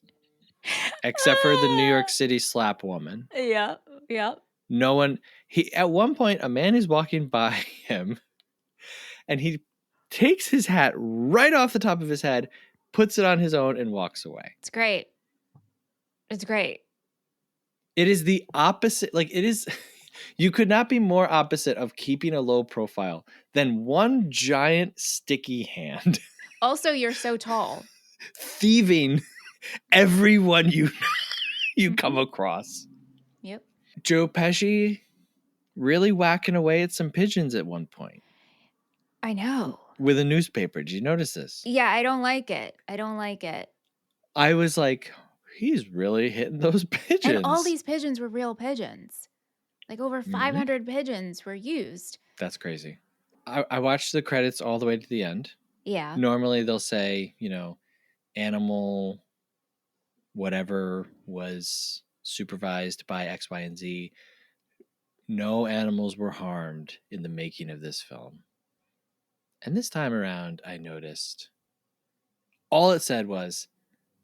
except for the New York City slap woman. Yeah. No one, at one point, a man is walking by him and he takes his hat right off the top of his head, puts it on his own, and walks away. It's great. It's great. It is the opposite. Like, it is, you could not be more opposite of keeping a low profile than one giant sticky hand. Also, you're so tall. Thieving everyone you come across. Yep. Joe Pesci really whacking away at some pigeons at one point. I know. With a newspaper. Did you notice this? Yeah, I don't like it. I was like, he's really hitting those pigeons. And all these pigeons were real pigeons. Like over 500 pigeons were used. That's crazy. I watched the credits all the way to the end. Yeah. Normally they'll say, animal whatever was supervised by X, Y, and Z. No animals were harmed in the making of this film. And this time around, I noticed all it said was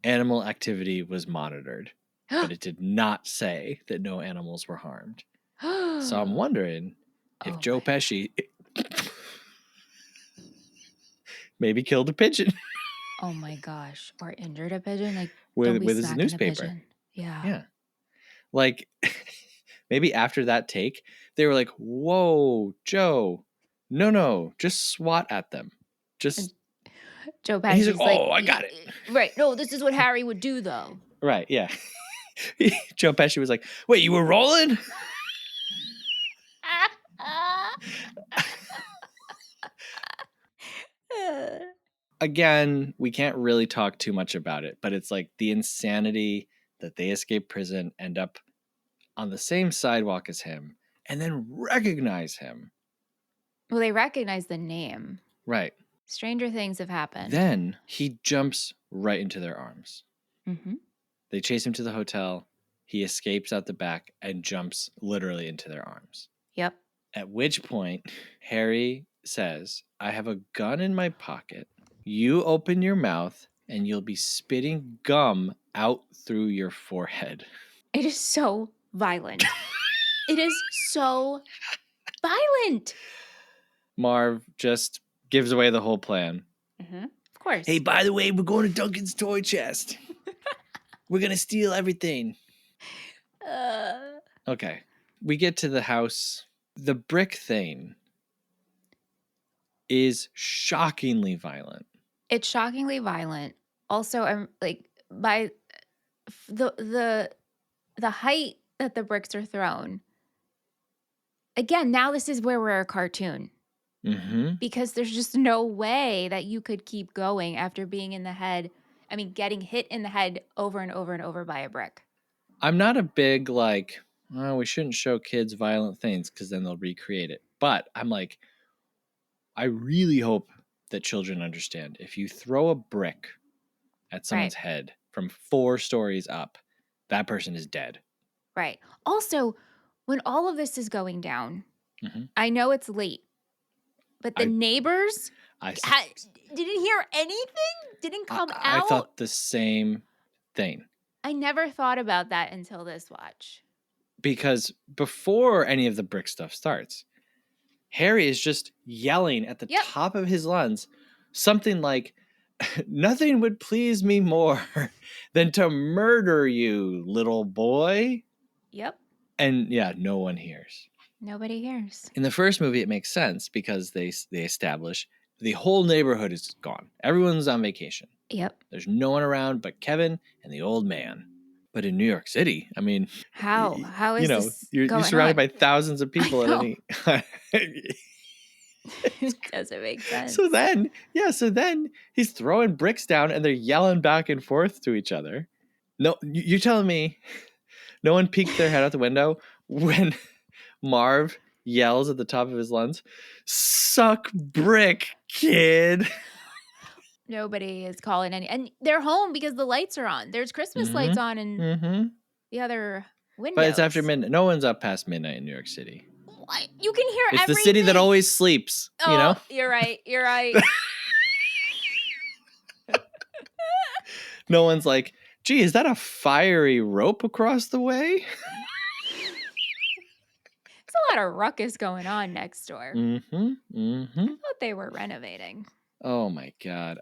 animal activity was monitored, but it did not say that no animals were harmed. So I'm wondering if Joe Pesci maybe killed a pigeon. Oh my gosh. Or injured a pigeon. Like with his newspaper. Yeah. Like maybe after that take, they were like, whoa, Joe, no, just swat at them. Just Joe Pesci's like, oh, I got it. Right. No, this is what Harry would do though. Right, yeah. Joe Pesci was like, wait, you were rolling? Again, we can't really talk too much about it, but it's like the insanity that they escape prison, end up on the same sidewalk as him, and then recognize him. Well, they recognize the name. Right. Stranger things have happened. Then he jumps right into their arms. Mm-hmm. They chase him to the hotel. He escapes out the back and jumps literally into their arms. Yep. At which point, Harry says, I have a gun in my pocket. You open your mouth and you'll be spitting gum out through your forehead. It is so violent. It is so violent. Marv just gives away the whole plan. Mm-hmm. Of course. Hey, by the way, we're going to Duncan's toy chest. We're going to steal everything. Okay. We get to the house. The brick thing is shockingly violent. It's shockingly violent. Also, I'm like by the height that the bricks are thrown. Again, now this is where we're a cartoon. Mm-hmm. Because there's just no way that you could keep going after being in the head. I mean, getting hit in the head over and over and over by a brick. I'm not a big like, oh, we shouldn't show kids violent things because then they'll recreate it. But I'm like, I really hope that children understand if you throw a brick at someone's head from 4 stories up, that person is dead. Right. Also, when all of this is going down, Mm-hmm. I know it's late, but the neighbors didn't hear anything, didn't come out. I thought the same thing. I never thought about that until this watch. Because before any of the brick stuff starts, Harry is just yelling at the top of his lungs something like, nothing would please me more than to murder you, little boy. Yep. And yeah, no one hears. Nobody hears. In the first movie, it makes sense because they establish the whole neighborhood is gone. Everyone's on vacation. Yep. There's no one around but Kevin and the old man. But in New York City, I mean, how is this you're surrounded by thousands of people at any. It doesn't make sense. So then he's throwing bricks down and they're yelling back and forth to each other. No, you're telling me no one peeked their head out the window when Marv yells at the top of his lungs, "Suck brick, kid." Nobody is calling any, and they're home because the lights are on. There's Christmas lights on in the other windows. But it's after midnight. No one's up past midnight in New York City. What? You can hear it's everything. The city that always sleeps, you know? You're right. No one's like, gee, is that a fiery rope across the way? There's a lot of ruckus going on next door. I thought they were renovating. Oh my God.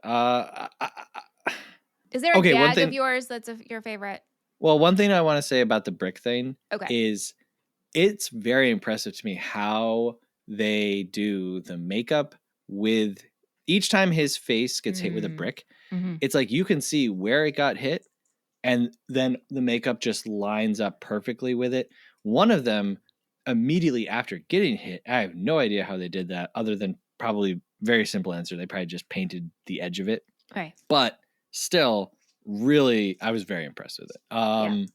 Is there a gag of yours that's your favorite? Well, one thing I want to say about the brick thing is it's very impressive to me how they do the makeup with each time his face gets hit with a brick. Mm-hmm. It's like you can see where it got hit and then the makeup just lines up perfectly with it. One of them immediately after getting hit, I have no idea how they did that other than probably very simple answer. They probably just painted the edge of it. Right. But still, really, I was very impressed with it.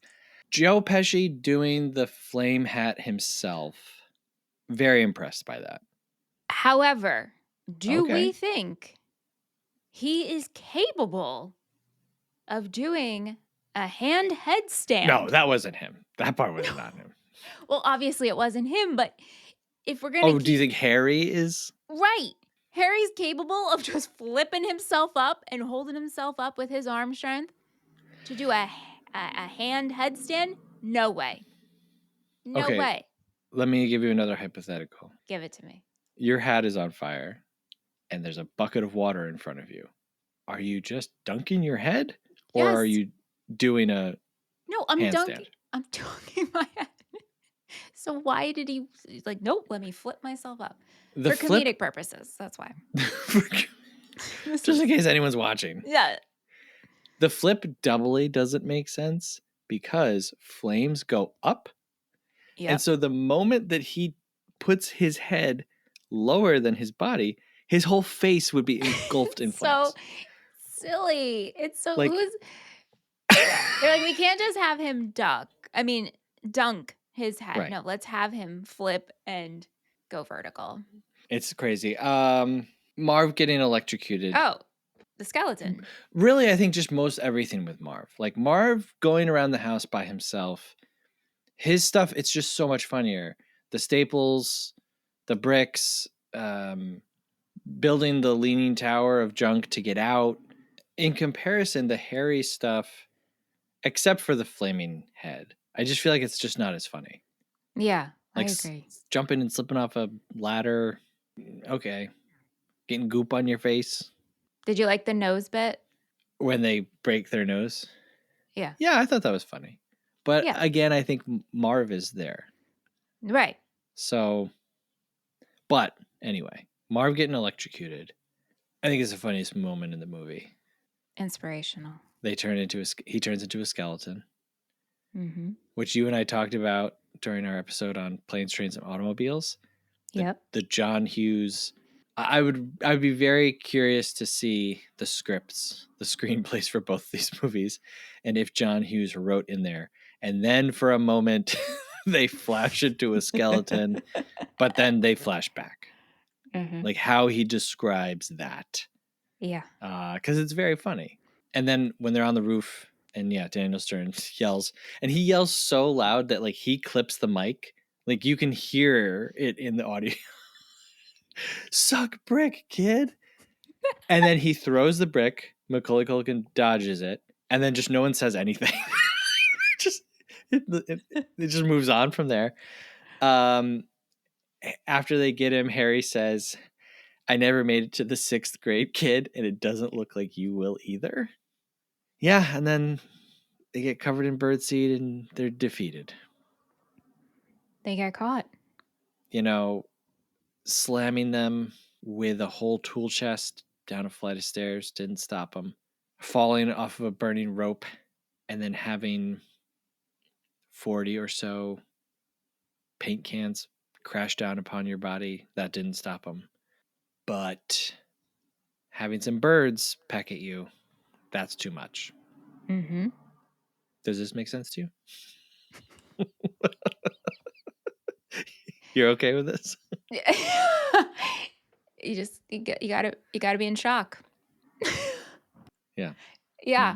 Joe Pesci doing the flame hat himself. Very impressed by that. However, do we think he is capable of doing a hand headstand? No, that wasn't him. That part was not him. Well, obviously it wasn't him, but if we're going to... do you think Harry is? Right. Harry's capable of just flipping himself up and holding himself up with his arm strength to do a hand headstand? No way. No way. Let me give you another hypothetical. Give it to me. Your hat is on fire and there's a bucket of water in front of you. Are you just dunking your head? Or are you doing a No, I'm handstand? I'm dunking my head. So why did he like, nope, let me flip myself up. For comedic purposes. That's why. Just in case anyone's watching. Yeah. The flip doubly doesn't make sense because flames go up. Yep. And so the moment that he puts his head lower than his body, his whole face would be engulfed in flames. So silly. It's so like, they're like, we can't just have him dunk his head. Right. No, let's have him flip and go vertical. It's crazy. Marv getting electrocuted. Oh, the skeleton. Really, I think just most everything with Marv. Like Marv going around the house by himself, his stuff, it's just so much funnier. The staples, the bricks, building the leaning tower of junk to get out. In comparison, the Harry stuff, except for the flaming head, I just feel like it's just not as funny. Yeah, Like I agree. jumping and slipping off a ladder. Okay. Getting goop on your face Did you like the nose bit? when they break their nose. Yeah. Yeah, I thought that was funny. But Yeah. again, I think Marv is there. Right. So, but anyway, Marv getting electrocuted, I think is the funniest moment in the movie. Inspirational. He turns into a skeleton, Mm-hmm. which you and I talked about during our episode on planes, trains, and automobiles. Yep. The John Hughes. I would be very curious to see the scripts, the screenplays for both these movies, and if John Hughes wrote in there. And then for a moment, they flash into a skeleton, but then they flash back. Mm-hmm. Like how he describes that. Yeah. Because it's very funny. And then when they're on the roof, and yeah, Daniel Stern yells, and he yells so loud that like he clips the mic. Like you can hear it in the audio. Suck brick, kid. And then he throws the brick. Macaulay Culkin dodges it, and then just no one says anything. just it just moves on from there. After they get him, Harry says, "I never made it to the 6th grade, kid, and it doesn't look like you will either." Yeah, and then they get covered in birdseed and they're defeated. They got caught. You know, slamming them with a whole tool chest down a flight of stairs didn't stop them. Falling off of a burning rope and then having 40 or so paint cans crash down upon your body, that didn't stop them. But having some birds peck at you, that's too much. Mm-hmm. Does this make sense to you? You're okay with this? you gotta be in shock. Yeah. Yeah.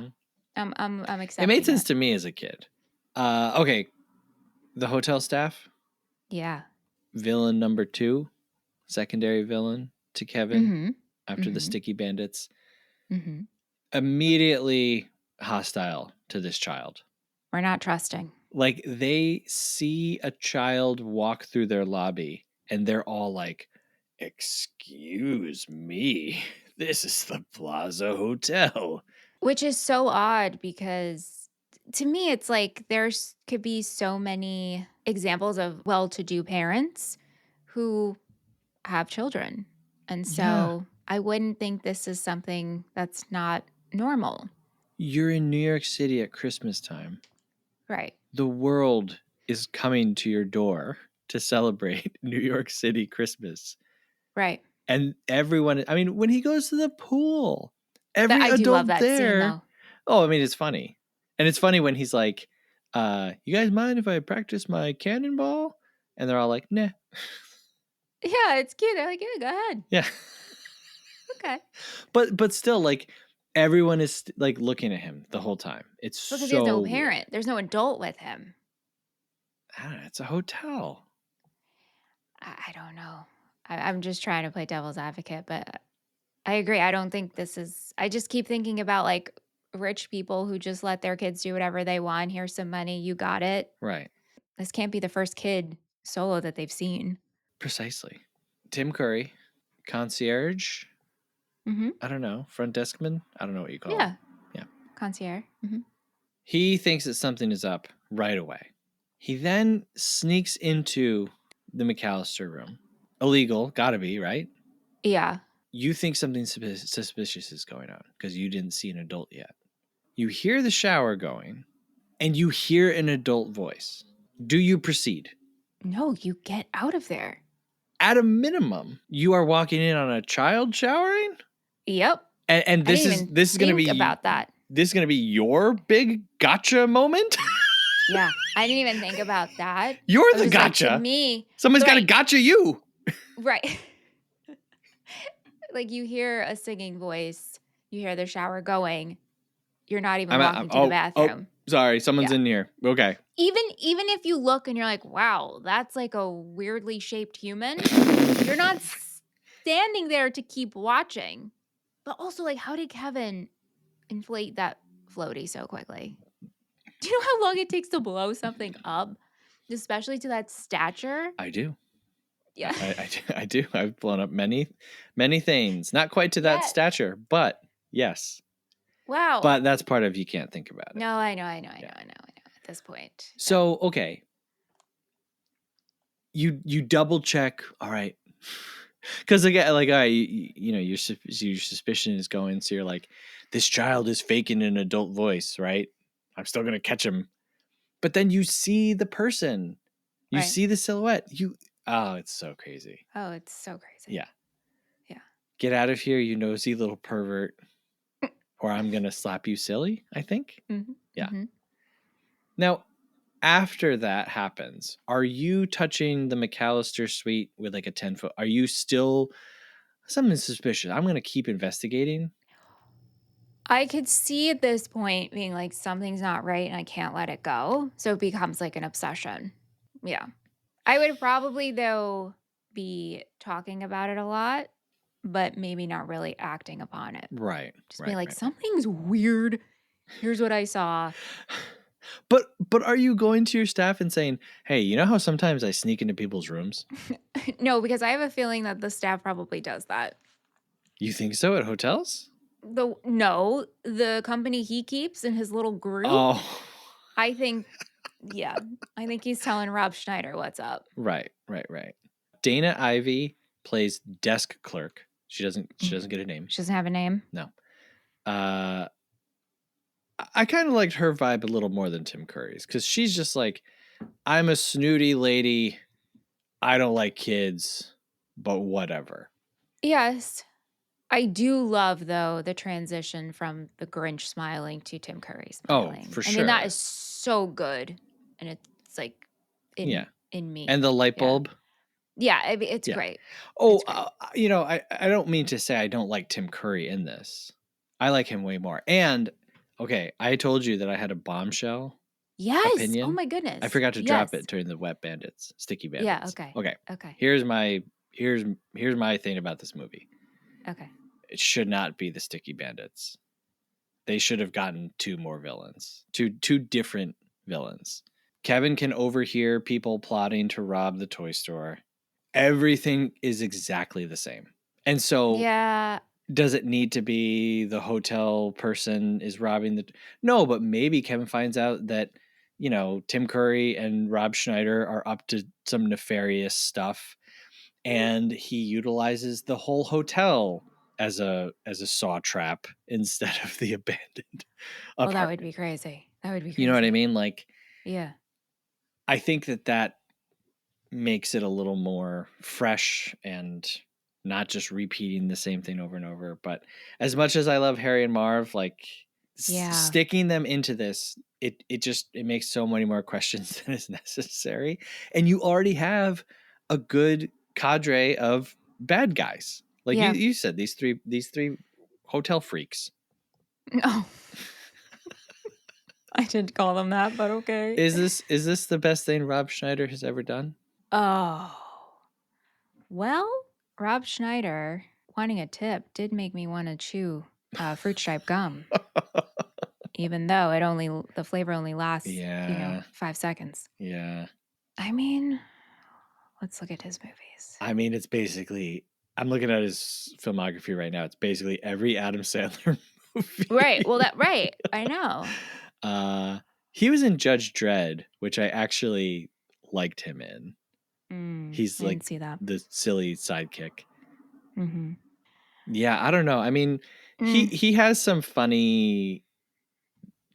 Mm-hmm. I'm It accepting made sense it. to me as a kid. Okay. The hotel staff, Yeah. villain number 2, secondary villain to Kevin Mm-hmm. after the sticky bandits, Mm-hmm. immediately hostile to this child. We're not trusting. Like they see a child walk through their lobby and they're all like, "Excuse me, this is the Plaza Hotel." Which is so odd because to me, it's like there's could be so many examples of well-to-do parents who have children. And so I wouldn't think this is something that's not normal. You're in New York City at Christmas time. Right. The world is coming to your door to celebrate New York City Christmas. Right. And everyone, I mean, when he goes to the pool, every I do love adult that there. scene, though. Oh, I mean, it's funny. And it's funny when he's like, "You guys mind if I practice my cannonball?" And they're all like, "Nah." Yeah, it's cute. They're like, yeah, go ahead. Yeah. Okay. But still, like, everyone is like looking at him the whole time. It's Because so he has no weird. parent. There's no adult with him. I don't know. It's a hotel. I don't know. I'm just trying to play devil's advocate, but I agree. I don't think this is, I just keep thinking about like rich people who just let their kids do whatever they want. Here's some money. You got it. Right. This can't be the first kid solo that they've seen. Precisely. Tim Curry, concierge. Mm-hmm. I don't know. Front deskman. I don't know what you call Yeah. it. Yeah. Concierge. Mm-hmm. He thinks that something is up right away. He then sneaks into the McCallister room. Illegal, gotta be, right? Yeah. You think something suspicious is going on because you didn't see an adult yet. You hear the shower going, and you hear an adult voice. Do you proceed? No, you get out of there. At a minimum, you are walking in on a child showering? Yep. And this is going to be about that. This is going to be your big gotcha moment? Yeah, I didn't even think about that. You're It the was like, gotcha. to me, Someone's got to gotcha you. right. Like you hear a singing voice, you hear the shower going. You're not even walking to the bathroom. Sorry, someone's in here. Okay. Even if you look and you're like, wow, that's like a weirdly shaped human. You're not standing there to keep watching. But also, like, how did Kevin inflate that floaty so quickly? Do you know how long it takes to blow something up? Especially to that stature? I do. Yeah. I do. I've blown up many things. Not quite to that Yes. stature, but yes. Wow. But that's part of you can't think about it. No, I know at this point. So, okay. You double check, all right. Because again, like, all right, you know, your suspicion is going, so you're like, this child is faking an adult voice, right? I'm still gonna catch him. But then you see the person. You see the silhouette. It's so crazy. Oh, it's so crazy. Yeah. Yeah. Get out of here, you nosy little pervert. Or I'm going to slap you silly, I think. Mm-hmm. Yeah. Mm-hmm. Now, after that happens, are you touching the McCallister suite with like a 10-foot? Are you still something suspicious? I'm going to keep investigating. I could see at this point being like, something's not right and I can't let it go. So it becomes like an obsession. Yeah. I would probably, though, be talking about it a lot, but maybe not really acting upon it. Right. Just be like, something's weird. Here's what I saw. But are you going to your staff and saying, hey, you know how sometimes I sneak into people's rooms? No, because I have a feeling that the staff probably does that. You think so at hotels? No, the company he keeps in his little group. Oh. I think he's telling Rob Schneider what's up. Right. Dana Ivey plays desk clerk. She doesn't get a name. She doesn't have a name? No. I kind of liked her vibe a little more than Tim Curry's, because she's just like, I'm a snooty lady. I don't like kids, but whatever. Yes. I do love, though, the transition from the Grinch smiling to Tim Curry smiling. Oh, for sure. I mean, that is so good. And it's like in me. And the light bulb. Yeah, it's great. Oh, it's great. you know, I don't mean to say I don't like Tim Curry in this. I like him way more. And, okay, I told you that I had a bombshell opinion. Oh, my goodness. I forgot to drop it during the Wet Bandits, Sticky Bandits. Yeah, okay. Here's my thing about this movie. Okay. It should not be the Sticky Bandits. They should have gotten two more villains. Two different villains. Kevin can overhear people plotting to rob the toy store. Everything is exactly the same. And so does it need to be the hotel person is robbing No, but maybe Kevin finds out that, you know, Tim Curry and Rob Schneider are up to some nefarious stuff, and he utilizes the whole hotel as a saw trap instead of the abandoned apartment. Well, that would be crazy. You know what I mean? Like, yeah. I think that makes it a little more fresh and not just repeating the same thing over and over. But as much as I love Harry and Marv, like sticking them into this, it makes so many more questions than is necessary. And you already have a good cadre of bad guys. Like you said, these three hotel freaks. No. I didn't call them that, but okay. Is this the best thing Rob Schneider has ever done? Oh. Well, Rob Schneider wanting a tip did make me want to chew fruit stripe gum. Even though the flavor only lasts 5 seconds. Yeah. I mean, let's look at his movies. I mean, it's basically, I'm looking at his filmography right now. It's basically every Adam Sandler movie. Right. Well, I know. He was in Judge Dredd, which I actually liked him in. He's like the silly sidekick. Mm-hmm. Yeah, I don't know. I mean, he has some funny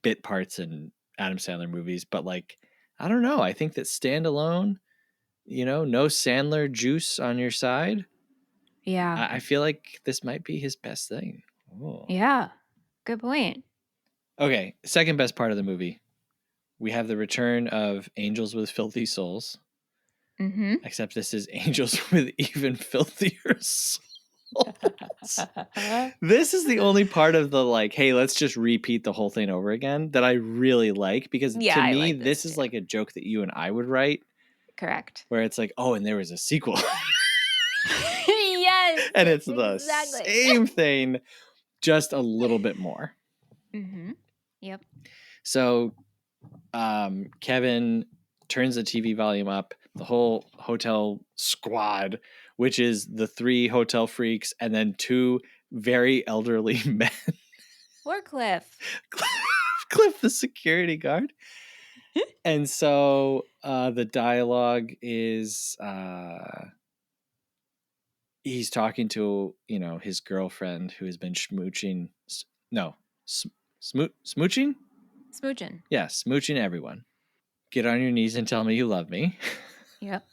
bit parts in Adam Sandler movies, but like, I don't know. I think that standalone, you know, no Sandler juice on your side. Yeah. I feel like this might be his best thing. Oh. Yeah. Good point. Okay. Second best part of the movie. We have the return of Angels with Filthy Souls. Mm-hmm. Except this is Angels with even filthier souls. This is the only part of the like, hey, let's just repeat the whole thing over again that I really like, because to me, this is like a joke that you and I would write. Correct. Where it's like, oh, and there was a sequel. Yes. And it's the Exactly. same thing, just a little bit more. Mm-hmm. Yep. So Kevin turns the TV volume up. The whole hotel squad, which is the 3 hotel freaks and then 2 very elderly men. Poor Cliff. Cliff, the security guard. And so the dialogue is he's talking to, his girlfriend who has been smooching. Smooching? Smooching. Yeah, smooching everyone. Get on your knees and tell me you love me. Yep.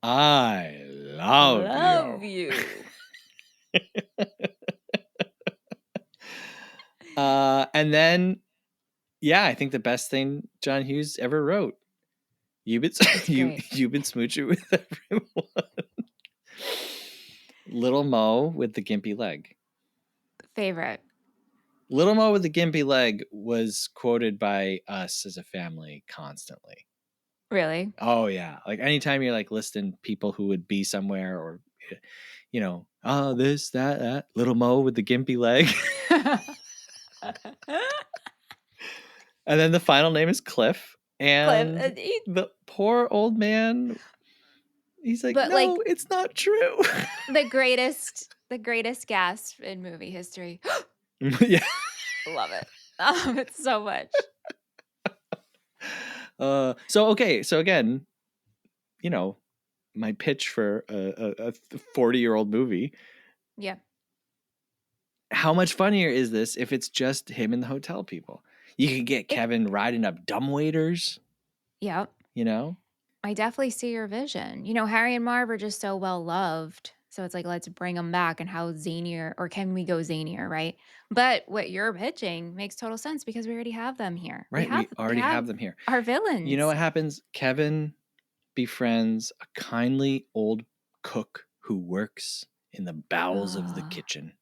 I love you. And then, yeah, I think the best thing John Hughes ever wrote. You've been smooching with everyone. Little Mo with the gimpy leg. Favorite. Little Mo with the gimpy leg was quoted by us as a family constantly. Really? Oh yeah, like anytime you're like listing people who would be somewhere, or this, that, Little Mo with the gimpy leg. And then the final name is Cliff. And the poor old man, he's like, but no, like, it's not true. the greatest gasp in movie history. Yeah. Love it. Love it so much. So again, my pitch for a 40-year-old movie. Yeah. How much funnier is this if it's just him and the hotel people? You could get Kevin riding up dumbwaiters. Yep. I definitely see your vision. Harry and Marv are just so well loved. So it's like, let's bring them back, and how zanier, or can we go zanier, right? But what you're pitching makes total sense because we already have them here. Right, we already have them here. Our villains. You know what happens? Kevin befriends a kindly old cook who works in the bowels of the kitchen.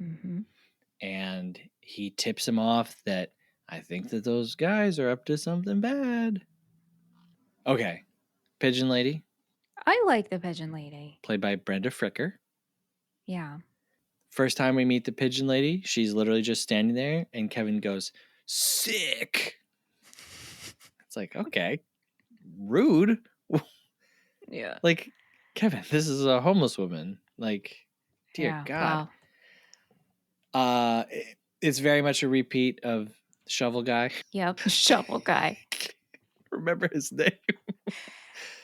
Mm-hmm. And he tips him off that I think that those guys are up to something bad. Okay. Pigeon Lady. I like the Pigeon Lady. Played by Brenda Fricker. Yeah. First time we meet the Pigeon Lady, she's literally just standing there, and Kevin goes, sick. It's like, okay. Rude. Yeah. Like, Kevin, this is a homeless woman. Like, dear God. Wow. It's very much a repeat of Shovel Guy. Yep. Shovel Guy. Remember his name?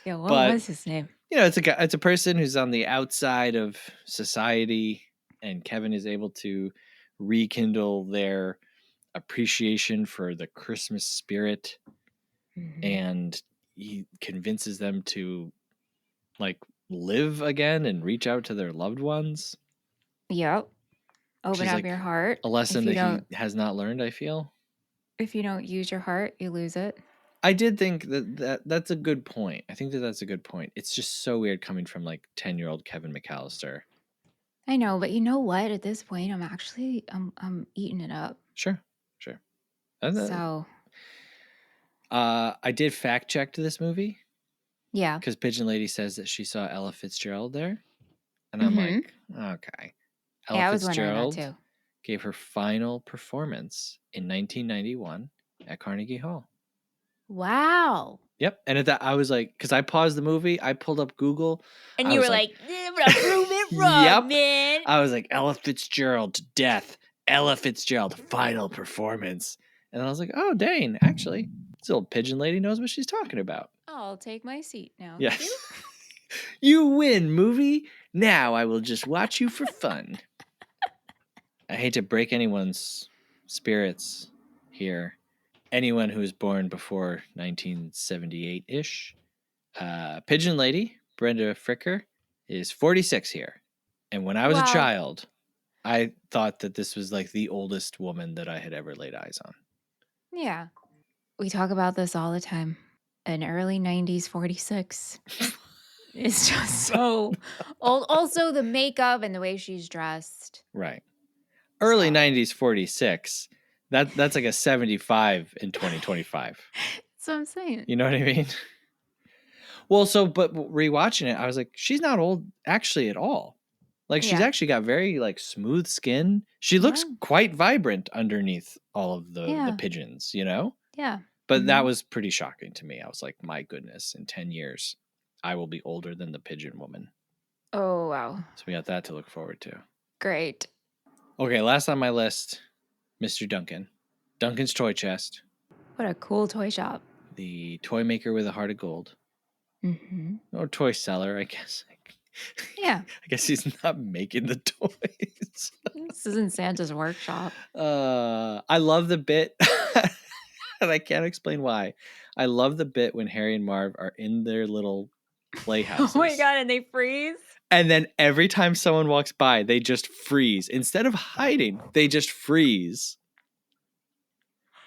Yeah, what was his name? It's a person who's on the outside of society, and Kevin is able to rekindle their appreciation for the Christmas spirit. Mm-hmm. And he convinces them to live again and reach out to their loved ones. Yep. Open up your heart. A lesson that he has not learned, I feel. If you don't use your heart, you lose it. I did think that's a good point. I think that's a good point. It's just so weird coming from 10-year-old Kevin McCallister. I know, but you know what? At this point, I'm eating it up. Sure. So, I did fact check to this movie. Yeah. Because Pigeon Lady says that she saw Ella Fitzgerald there, and I'm like, okay. Ella Fitzgerald gave her final performance in 1991 at Carnegie Hall. Wow. Yep. And at that, I was like, because I paused the movie, I pulled up Google. And you were like, I'm going to prove it wrong, yep. man. I was like, Ella Fitzgerald to death. Ella Fitzgerald, final performance. And I was like, oh, dang, actually, this old Pigeon Lady knows what she's talking about. I'll take my seat now. Yes. You win, movie. Now I will just watch you for fun. I hate to break anyone's spirits here. Anyone who was born before 1978-ish. Pigeon Lady, Brenda Fricker, is 46 here. And when I was a child, I thought that this was the oldest woman that I had ever laid eyes on. Yeah. We talk about this all the time. An early 90s 46. It's just so old. Also, the makeup and the way she's dressed. Right. Early 90s 46. That's like a 75 in 2025. That's what I'm saying. You know what I mean? Well, but rewatching it, I was like, she's not old actually at all. Like, she's Yeah. actually got very like smooth skin. She looks Yeah. quite vibrant underneath all of the Yeah. pigeons, you know? Yeah. But that was pretty shocking to me. I was like, my goodness, in 10 years, I will be older than the pigeon woman. Oh, wow. So we got that to look forward to. Great. Okay, last on my list, Mr. Duncan. Duncan's Toy Chest. What a cool toy shop. The toy maker with a heart of gold. Mm-hmm. Or toy seller, I guess. Yeah. I guess he's not making the toys. This isn't Santa's workshop. I love the bit, and I can't explain why. I love the bit when Harry and Marv are in their little playhouses. Oh my God, and they freeze? And then every time someone walks by, they just freeze. Instead of hiding, they just freeze.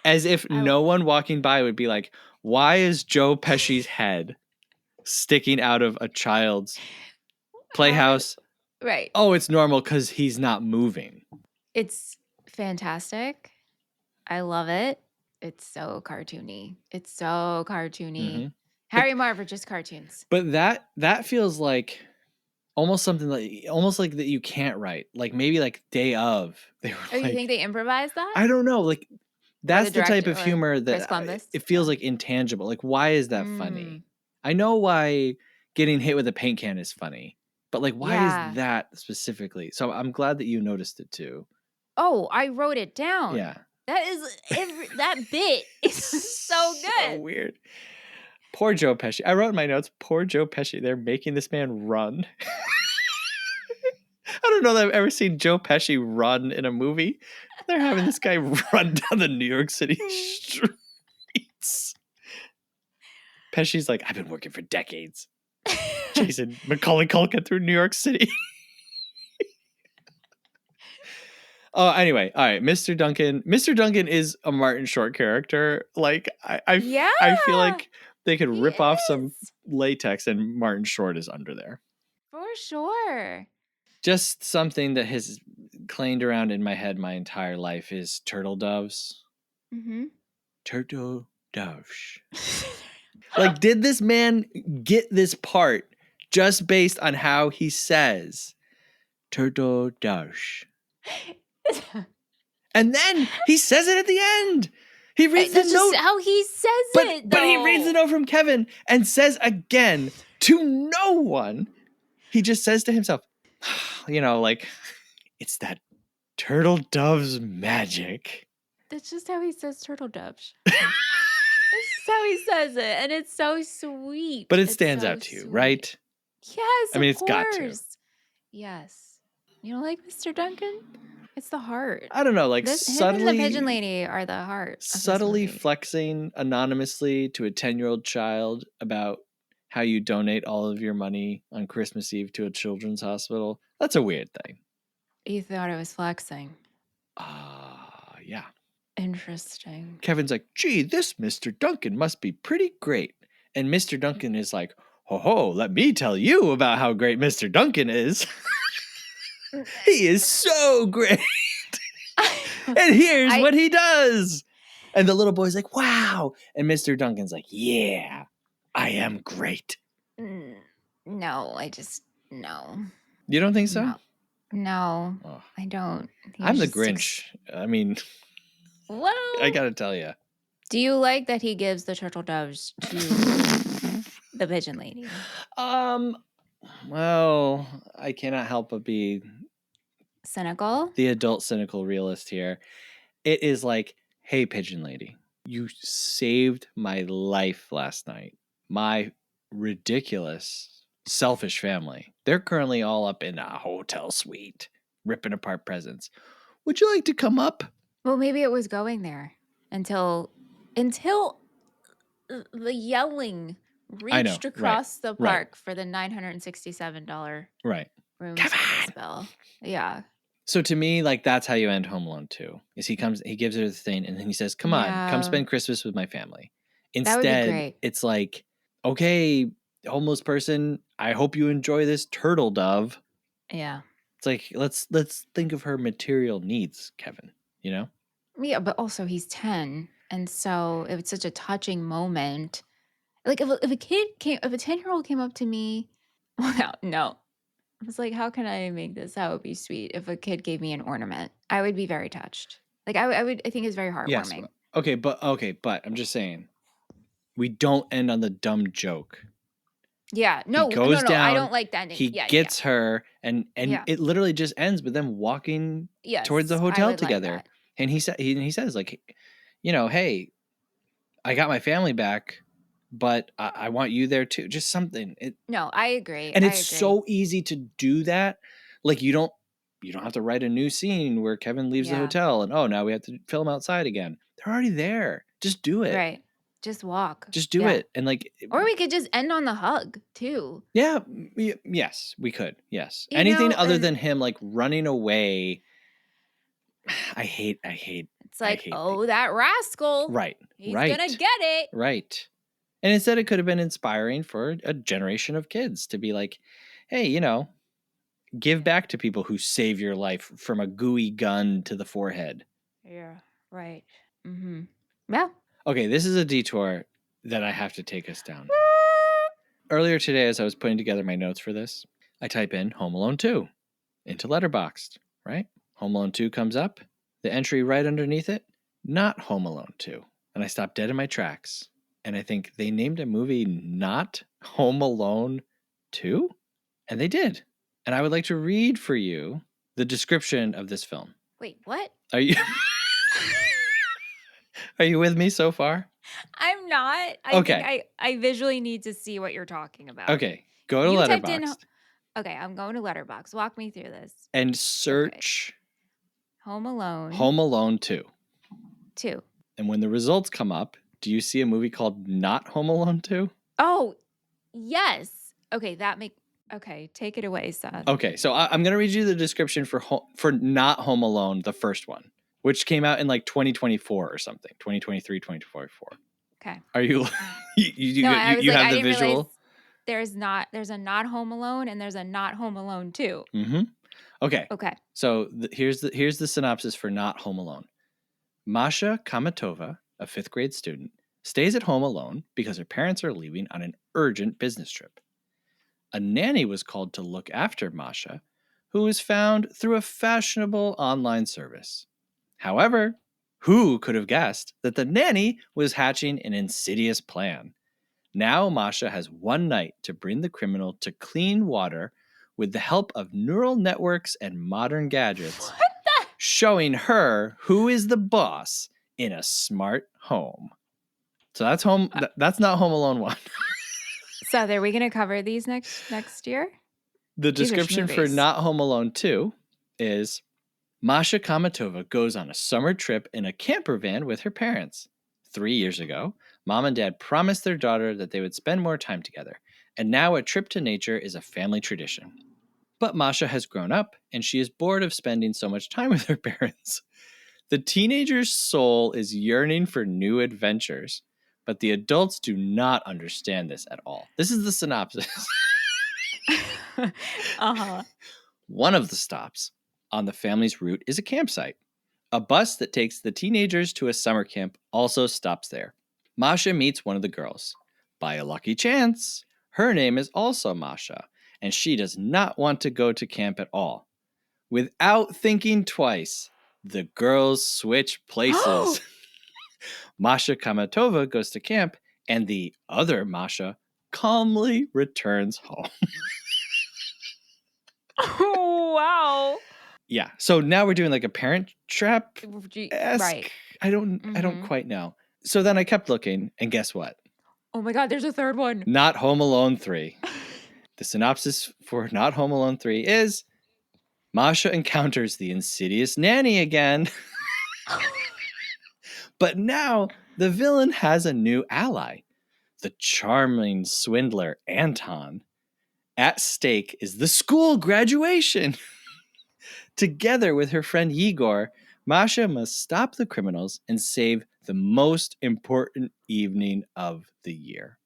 As if no one walking by would be like, why is Joe Pesci's head sticking out of a child's playhouse? Right. Oh, it's normal because he's not moving. It's fantastic. I love it. It's so cartoony. Mm-hmm. Harry and Marv are just cartoons. But that feels like almost something like that you can't write. Like maybe like Day Of. They were Oh, you think they improvised that? I don't know. Like that's the type of director, humor Chris that Columbus? it feels like intangible. Like why is that funny? I know why getting hit with a paint can is funny, but like why is that specifically? So I'm glad that you noticed it too. Oh, I wrote it down. Yeah. That is that bit is so good. So weird. Poor Joe Pesci. I wrote in my notes, poor Joe Pesci. They're making this man run. I don't know that I've ever seen Joe Pesci run in a movie. They're having this guy run down the New York City streets. Pesci's like, I've been working for decades. Chasing Macaulay Culkin through New York City. Oh, anyway, all right, Mr. Duncan. Mr. Duncan is a Martin Short character. Like, I feel like they could rip off some latex and Martin Short is under there. For sure. Just something that has clanged around in my head my entire life is turtle doves. Mm-hmm. Turtle doves. Like, did this man get this part just based on how he says turtle doves? And then he says it at the end. He reads the note. Just how he says it, But he reads the note from Kevin and says again to no one. He just says to himself, you know, like, it's that turtle doves magic. That's just how he says turtle doves. That's just how he says it. And it's so sweet. But it stands out to you, right? Yes, I mean, of it's got to. Yes. You don't like Mr. Duncan? It's the heart. I don't know, like subtly. Him and the pigeon lady are the heart. Subtly flexing anonymously to a 10-year-old child about how you donate all of your money on Christmas Eve to a children's hospital. That's a weird thing. You thought it was flexing. Yeah. Interesting. Kevin's like, gee, this Mr. Duncan must be pretty great. And Mr. Duncan is like, ho, let me tell you about how great Mr. Duncan is. He is so great. And here's what he does. And the little boy's like, wow. And Mr. Duncan's like, yeah, I am great. No, no. You don't think so? No, I don't. I'm the Grinch. I mean, well, I got to tell you. Do you like that he gives the turtle doves to the pigeon lady? Well, I cannot help but be cynical. The adult cynical realist here. It is like, hey, pigeon lady, you saved my life last night. My ridiculous, selfish family. They're currently all up in a hotel suite, ripping apart presents. Would you like to come up? Well, maybe it was going there until the yelling reached across the park for the $967 room service bill. Yeah. So to me, like, that's how you end Home Alone 2. Is he gives her the thing, and then he says, come on, come spend Christmas with my family. Instead, that would be great. It's like, okay, homeless person, I hope you enjoy this turtle dove. Yeah. It's like, let's think of her material needs, Kevin, you know? Yeah, but also he's 10. And so it was such a touching moment. Like if a 10-year-old came up to me, well, no. I was like, how can I make this? That would be sweet. If a kid gave me an ornament, I would be very touched. Like I think it's very Yes. heartwarming. But I'm just saying, we don't end on the dumb joke. Yeah. He No, goes no. I down, don't like the ending. he Yeah. gets her, and Yeah. it literally just ends with them walking towards the Yes. I hotel would like together. that. And he says like, hey, I got my family back, but I want you there too. Just something. No, I agree. And I it's agree. so easy to do that. Like you don't have to write a new scene where Kevin leaves the Yeah. hotel and now we have to film outside again. They're already there. Just do it. Right. Just walk. Just do Yeah. it. And like, Or we could just end on the hug too. yeah, yes, we could. Yes. You Anything know, other and than him like running away. I hate it's like, the- oh, that rascal. right. He's right. gonna get it. Right. And instead it could have been inspiring for a generation of kids to be like, hey, give back to people who save your life from a gooey gun to the forehead. Yeah. Right. Mm-hmm. Yeah. Okay, this is a detour that I have to take us down. Earlier today, as I was putting together my notes for this, I type in Home Alone 2 into Letterboxd, right? Home Alone 2 comes up. The entry right underneath it, not Home Alone 2. And I stop dead in my tracks. And I think they named a movie not Home Alone 2? And they did. And I would like to read for you the description of this film. Wait, what? Are you Are you with me so far? I'm not. Okay. Think I visually need to see what you're talking about. Okay. Go to You typed in. Letterboxd Okay, I'm going to Letterboxd. Walk me through this. and search Home Alone Home Alone 2. 2. And when the results come up, do you see a movie called Not Home Alone 2? Oh, yes. Okay, okay, take it away, Seth. Okay, so I'm going to read you the description for Not Home Alone, the first one, which came out in like 2024 or something, 2023, 2024. Okay. Are you you I have the visual? There's a Not Home Alone and there's a Not Home Alone 2. Mm-hmm. Okay. Okay. So here's the synopsis for Not Home Alone. Masha Kamatova, a 5th grade student, stays at home alone because her parents are leaving on an urgent business trip. A nanny was called to look after Masha, who was found through a fashionable online service. However, who could have guessed that the nanny was hatching an insidious plan? Now Masha has one night to bring the criminal to clean water with the help of neural networks and modern gadgets, showing her who is the boss in a smart home. So that's that's not Home Alone 1. So are we going to cover these next year? The description for Not Home Alone 2 is Masha Kamatova goes on a summer trip in a camper van with her parents. 3 years ago, Mom and Dad promised their daughter that they would spend more time together, and now a trip to nature is a family tradition. But Masha has grown up, and she is bored of spending so much time with her parents. The teenager's soul is yearning for new adventures, but the adults do not understand this at all. This is the synopsis. Uh-huh. One of the stops on the family's route is a campsite. A bus that takes the teenagers to a summer camp also stops there. Masha meets one of the girls. By a lucky chance, her name is also Masha, and she does not want to go to camp at all. Without thinking twice, the girls switch places. Masha Kamatova goes to camp, and the other Masha calmly returns home. Oh, wow. Yeah. So now we're doing like a Parent Trap. Right. I don't quite know. So then I kept looking, and guess what? Oh my God, there's a third one. Not Home Alone 3. The synopsis for Not Home Alone 3 is Masha encounters the insidious nanny again. But now the villain has a new ally, the charming swindler Anton. At stake is the school graduation. Together with her friend Igor, Masha must stop the criminals and save the most important evening of the year.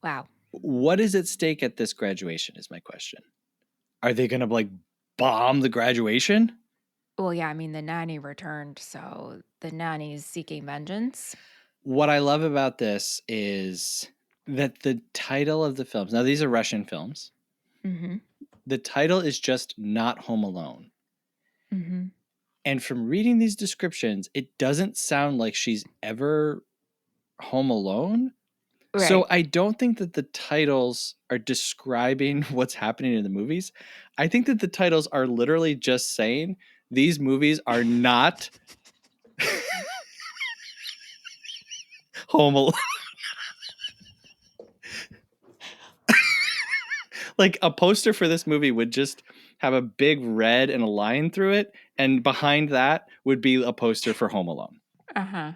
Wow. What is at stake at this graduation is my question. Are they going to like bomb the graduation? Well, yeah, I mean, the nanny returned, so the nanny is seeking vengeance. What I love about this is that the title of the films, now these are Russian films, Mm-hmm. the title is just not Home Alone. Mm-hmm. And from reading these descriptions, it doesn't sound like she's ever home alone. Right. So I don't think that the titles are describing what's happening in the movies. I think that the titles are literally just saying these movies are not Home Alone. Like a poster for this movie would just have a big red and a line through it, and behind that would be a poster for Home Alone. Uh-huh.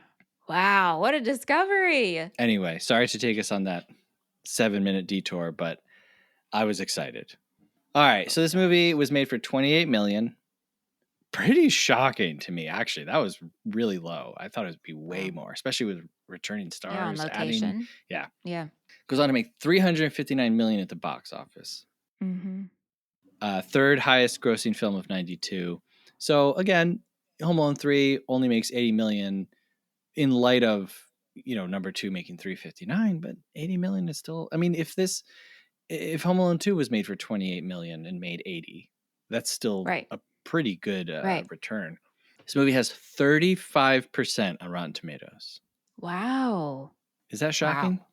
Wow, what a discovery. Anyway, sorry to take us on that 7-minute detour, but I was excited. All right, so this movie was made for $28 million. Pretty shocking to me, actually. That was really low. I thought it would be way more, especially with returning stars. Yeah, on location. Yeah. Yeah. Goes on to make $359 million at the box office. Mm-hmm. Third highest grossing film of 92. So again, Home Alone 3 only makes $80 million in light of, number 2 making $359, but $80 million is still, I mean, if Home Alone 2 was made for $28 million and made 80, that's still Right. a pretty good Right. return. This movie has 35% on Rotten Tomatoes. Wow. Is that shocking? Wow.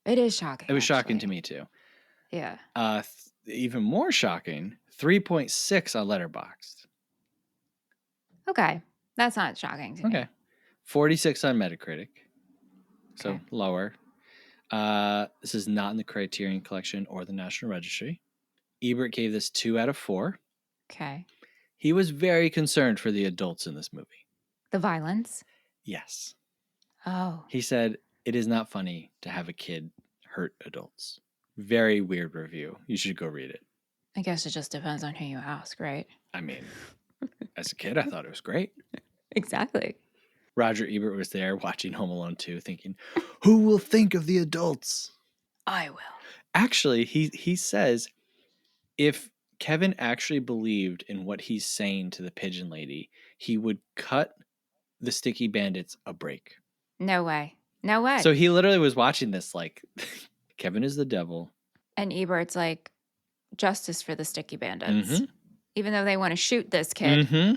It is shocking. It was shocking to actually. me too. Yeah. Even more shocking, 3.6 on Letterboxd. Okay. That's not shocking to me. Okay. 46 on Metacritic. So Okay. lower. This is not in the Criterion Collection or the National Registry. Ebert gave this 2 out of 4. Okay. He was very concerned for the adults in this movie. The violence? Yes. Oh. He said, it is not funny to have a kid hurt adults. Very weird review. You should go read it. I guess it just depends on who you ask, right? I mean, as a kid, I thought it was great. Exactly. Roger Ebert was there watching Home Alone 2 thinking, who will think of the adults? I will. Actually, he says if Kevin actually believed in what he's saying to the pigeon lady, he would cut the Sticky Bandits a break. No way. No way. So he literally was watching this like, Kevin is the devil. And Ebert's like, justice for the Sticky Bandits. Mm-hmm. Even though they want to shoot this kid. Mm-hmm.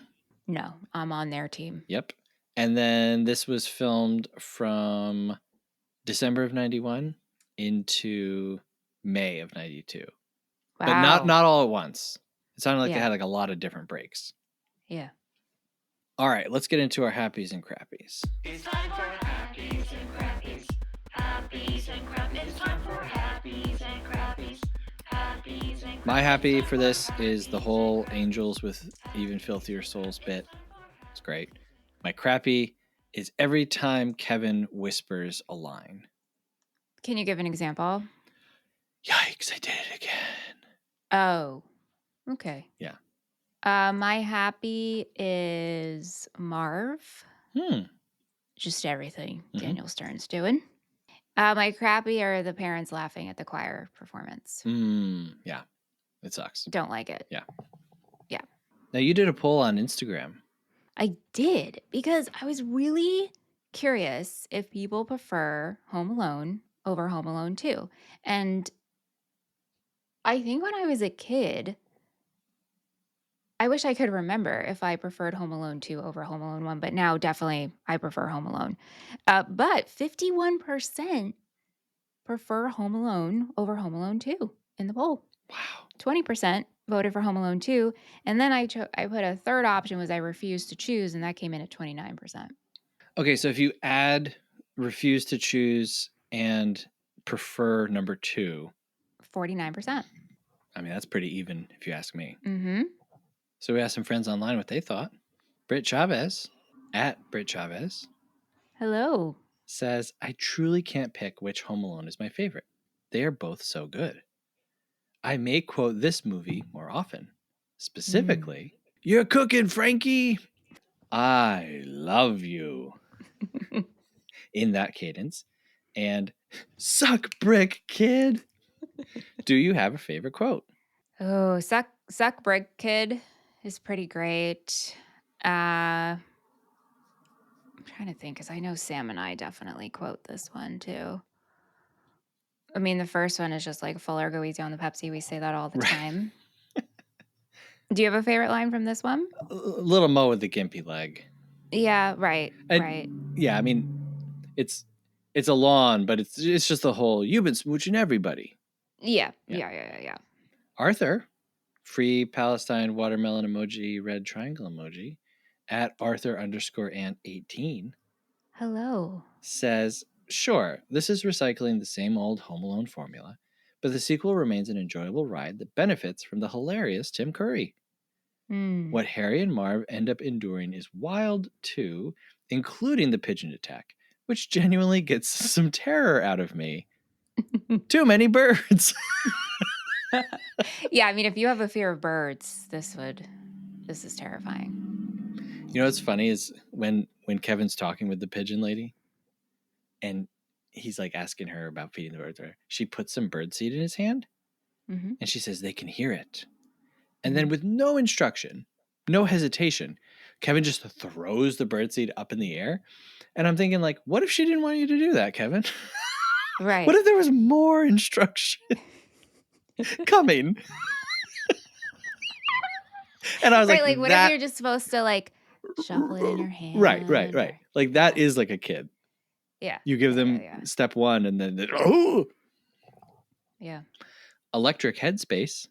No, I'm on their team. Yep. And then this was filmed from December of 91 into May of 92. Wow. But not all at once. It sounded like they had like a lot of different breaks. Yeah. All right, let's get into our happies and crappies. It's time for happies and crappies. Happies and crappies. It's time for happies and crappies. Happies and crappies. My happy for this is the whole Angels with Even Filthier Souls bit. It's great. My crappy is every time Kevin whispers a line. Can you give an example? Yikes, I did it again. Oh, okay. Yeah. My happy is Marv. Just everything Daniel Stern's doing. My crappy are the parents laughing at the choir performance. Yeah, it sucks. Don't like it. Yeah. Yeah. Now, you did a poll on Instagram. I did, because I was really curious if people prefer Home Alone over Home Alone 2. And I think when I was a kid, I wish I could remember if I preferred Home Alone 2 over Home Alone 1, but now definitely I prefer Home Alone. But 51% prefer Home Alone over Home Alone 2 in the poll. Wow. 20% voted for Home Alone 2. And then I put a third option was I refused to choose, and that came in at 29%. Okay, so if you add refuse to choose and prefer number 2, 49%. I mean, that's pretty even if you ask me. Mm-hmm. So we asked some friends online what they thought. Britt Chavez, at Britt Chavez, Hello. says, I truly can't pick which Home Alone is my favorite. They are both so good. I may quote this movie more often. Specifically, You're cooking, Frankie. I love you. In that cadence. And suck brick, kid. Do you have a favorite quote? Oh, suck brick kid is pretty great. I'm trying to think, because I know Sam and I definitely quote this one too. I mean, the first one is just like fuller, go easy on the Pepsi. We say that all the time. Do you have a favorite line from this one? Little Mo with the gimpy leg. Yeah, right. Yeah, I mean, it's a lawn, but it's just the whole, you've been smooching everybody. Yeah. Arthur, free Palestine watermelon emoji, red triangle emoji, at Arthur_Ant18. Hello. Says, sure, this is recycling the same old Home Alone formula, but the sequel remains an enjoyable ride that benefits from the hilarious Tim Curry. What Harry and Marv end up enduring is wild too, including the pigeon attack, which genuinely gets some terror out of me. Too many birds. Yeah, I mean, if you have a fear of birds, this is terrifying. You know what's funny is when Kevin's talking with the pigeon lady and he's like asking her about feeding the birds, she puts some bird seed in his hand and she says they can hear it. And then with no instruction, no hesitation, Kevin just throws the birdseed up in the air. And I'm thinking, like, what if she didn't want you to do that, Kevin? Right. What if there was more instruction coming? And I was like what if you're just supposed to like shuffle it in your hand? Right. Like that is like a kid. Yeah. You give them step one and then oh. Yeah. Electric Headspace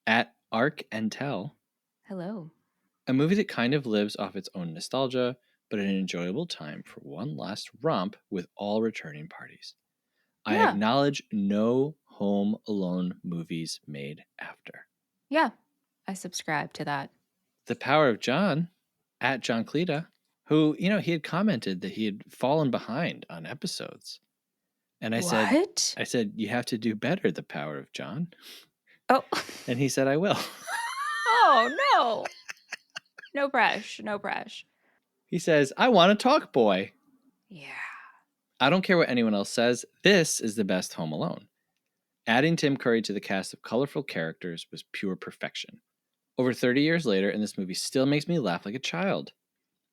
at Arc and Tell. Hello. A movie that kind of lives off its own nostalgia, but an enjoyable time for one last romp with all returning parties. I acknowledge no Home Alone movies made after. Yeah, I subscribe to that. The Power of John at John Cleta, who, he had commented that he had fallen behind on episodes. And I said, you have to do better, The Power of John. Oh. And he said, I will. Oh, no. No pressure. He says, I want a talk boy. Yeah. I don't care what anyone else says. This is the best Home Alone. Adding Tim Curry to the cast of colorful characters was pure perfection. Over 30 years later, and this movie still makes me laugh like a child.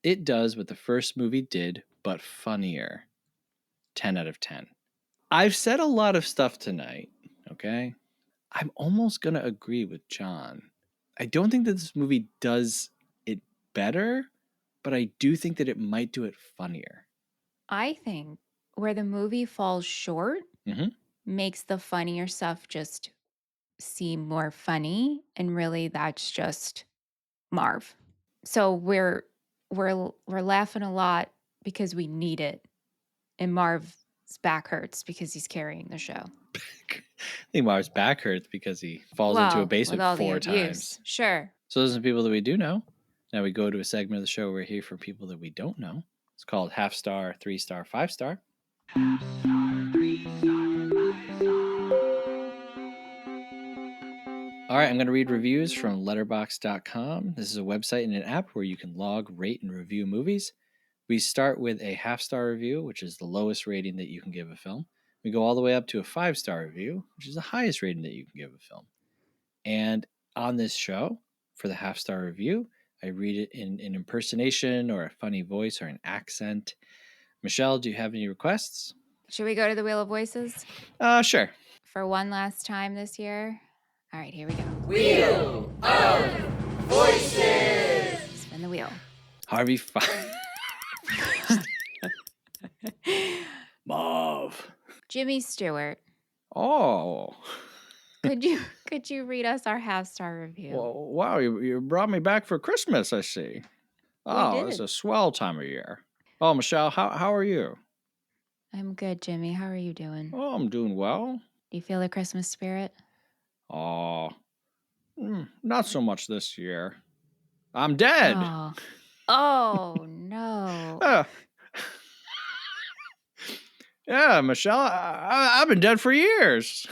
It does what the first movie did, but funnier. 10 out of 10. I've said a lot of stuff tonight, okay? I'm almost going to agree with John. I don't think that this movie does it better, but I do think that it might do it funnier. I think where the movie falls short makes the funnier stuff just seem more funny, and really that's just Marv. So we're laughing a lot because we need it, and Marv's back hurts because he's carrying the show. I think Marv's back hurts because he falls into a basement 4 times. Sure. So those are the people that we do know. Now we go to a segment of the show where we're here for people that we don't know. It's called Half Star, 3-Star, 5-Star. Half Star, 3-Star, 5-Star. All right, I'm going to read reviews from letterboxd.com. This is a website and an app where you can log, rate, and review movies. We start with a half-star review, which is the lowest rating that you can give a film. We go all the way up to a 5-star review, which is the highest rating that you can give a film. And on this show, for the half-star review, I read it in an impersonation or a funny voice or an accent. Michelle, do you have any requests? Should we go to the Wheel of Voices? Sure. For one last time this year. All right, here we go. Wheel of Voices! Spin the wheel. Harvey Marv. Jimmy Stewart. Oh. Could you read us our half-star review? Well, wow, you brought me back for Christmas, I see. Oh, it's a swell time of year. Oh, Michelle, how are you? I'm good, Jimmy. How are you doing? Oh, I'm doing well. Do you feel the Christmas spirit? Oh, not so much this year. I'm dead. Oh no. Yeah, Michelle, I've been dead for years.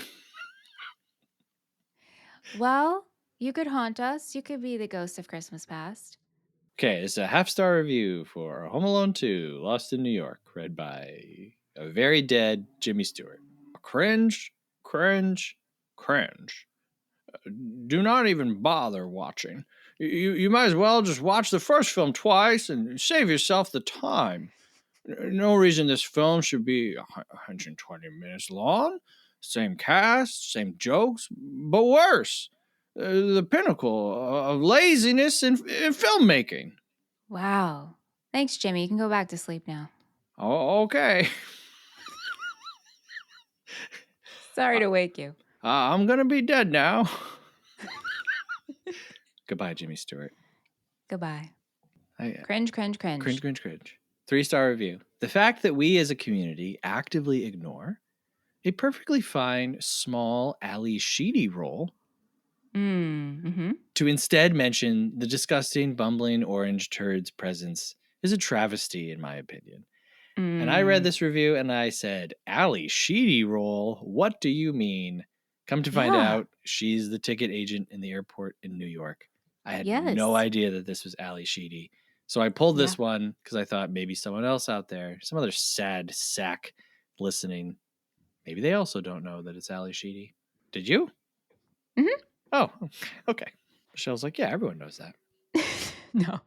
Well, you could haunt us. You could be the ghost of Christmas past. Okay, it's a half-star review for Home Alone 2, Lost in New York, read by a very dead Jimmy Stewart. Cringe. Do not even bother watching. You might as well just watch the first film twice and save yourself the time. No reason this film should be 120 minutes long. Same cast, same jokes, but worse. The pinnacle of laziness in filmmaking. Wow. Thanks, Jimmy. You can go back to sleep now. Oh, okay. Sorry to wake you. I'm going to be dead now. Goodbye, Jimmy Stewart. Goodbye. Cringe. 3-star review. The fact that we as a community actively ignore a perfectly fine, small Ali Sheedy role to instead mention the disgusting, bumbling orange turd's presence is a travesty, in my opinion. And I read this review and I said, Ali Sheedy role? What do you mean? Come to find out, she's the ticket agent in the airport in New York. I had no idea that this was Ali Sheedy. So I pulled this one because I thought maybe someone else out there, some other sad sack listening, maybe they also don't know that it's Ali Sheedy. Did you? Mm-hmm. Oh, okay. Michelle's like, yeah, everyone knows that. No.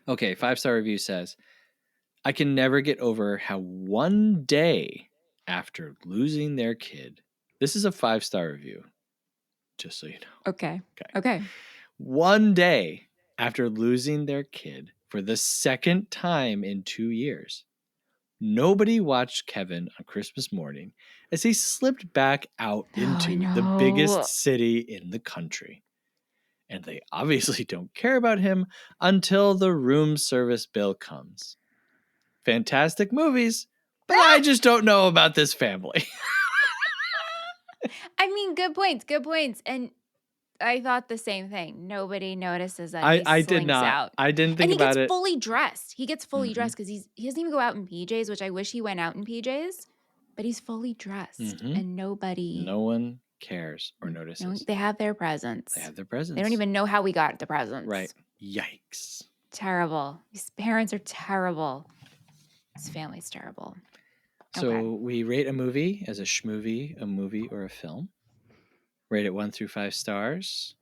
Okay, 5-star review says, I can never get over how one day after losing their kid, this is a 5-star review, just so you know. Okay. One day after losing their kid for the second time in 2 years, nobody watched Kevin on Christmas morning as he slipped back out into the biggest city in the country. And they obviously don't care about him until the room service bill comes. Fantastic movies, but I just don't know about this family. I mean, good points. And I thought the same thing. Nobody notices that I he did slinks not. out. I didn't think and he about gets it. fully dressed. He gets fully dressed because he doesn't even go out in PJs, which I wish he went out in PJs. But he's fully dressed, and No one cares or notices. They have their presents. They have their presents. They don't even know how we got the presents. Right. Yikes. Terrible. His parents are terrible. His family's terrible. So we rate a movie as a schmovie, a movie, or a film. Rate it 1 through 5 stars.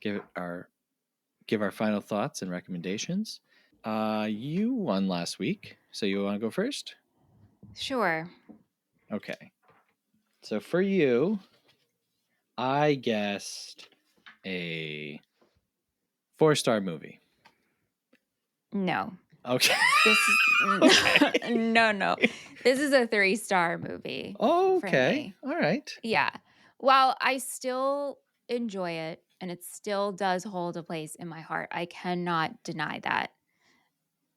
Give our final thoughts and recommendations. You won last week, so you want to go first? Sure. Okay. So for you, I guessed a 4-star movie. No. Okay. This is no. This is a 3-star movie. Oh, okay. For me. All right. Yeah. While I still enjoy it and it still does hold a place in my heart, I cannot deny that.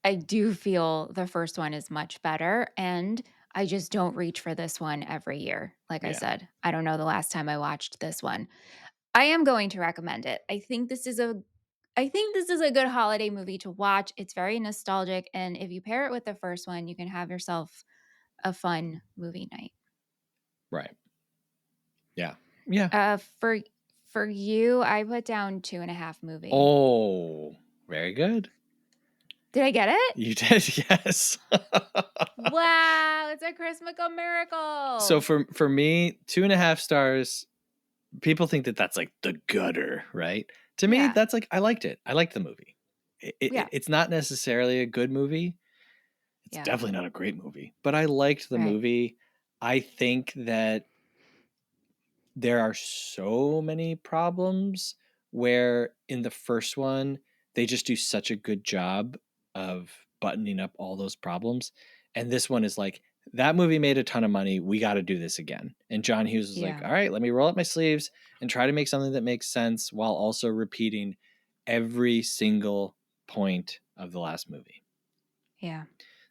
I do feel the first one is much better, and I just don't reach for this one every year. Like I said, I don't know the last time I watched this one. I am going to recommend it. I think this is a good holiday movie to watch. It's very nostalgic, and if you pair it with the first one, you can have yourself a fun movie night. Right. Yeah. For you, I put down 2.5 movie. Oh, very good. Did I get it? You did, yes. Wow, it's a Christmas miracle. So for me, 2.5 stars. People think that that's like the gutter, right? To me, that's like I liked it. I liked the movie. It's not necessarily a good movie. It's definitely not a great movie, but I liked the movie. I think that there are so many problems where in the first one, they just do such a good job of buttoning up all those problems. And this one is like, that movie made a ton of money. We got to do this again. And John Hughes was like, all right, let me roll up my sleeves and try to make something that makes sense while also repeating every single point of the last movie. Yeah.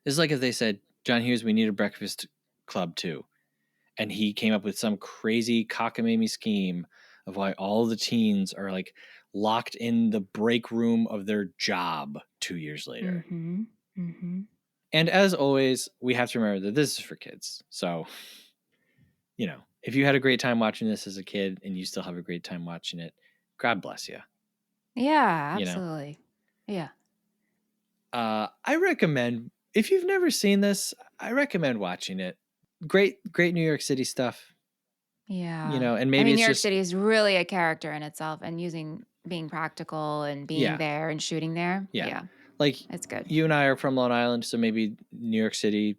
This is like if they said, John Hughes, we need a Breakfast Club too. And he came up with some crazy cockamamie scheme of why all the teens are like locked in the break room of their job 2 years later. And as always, we have to remember that this is for kids. So, if you had a great time watching this as a kid and you still have a great time watching it, God bless you. Yeah, absolutely. Yeah. I recommend, if you've never seen this, I recommend watching it. Great New York City stuff. Yeah. And maybe New York City is really a character in itself, and being practical and being there and shooting there. Yeah. Like, it's good. You and I are from Long Island, so maybe New York City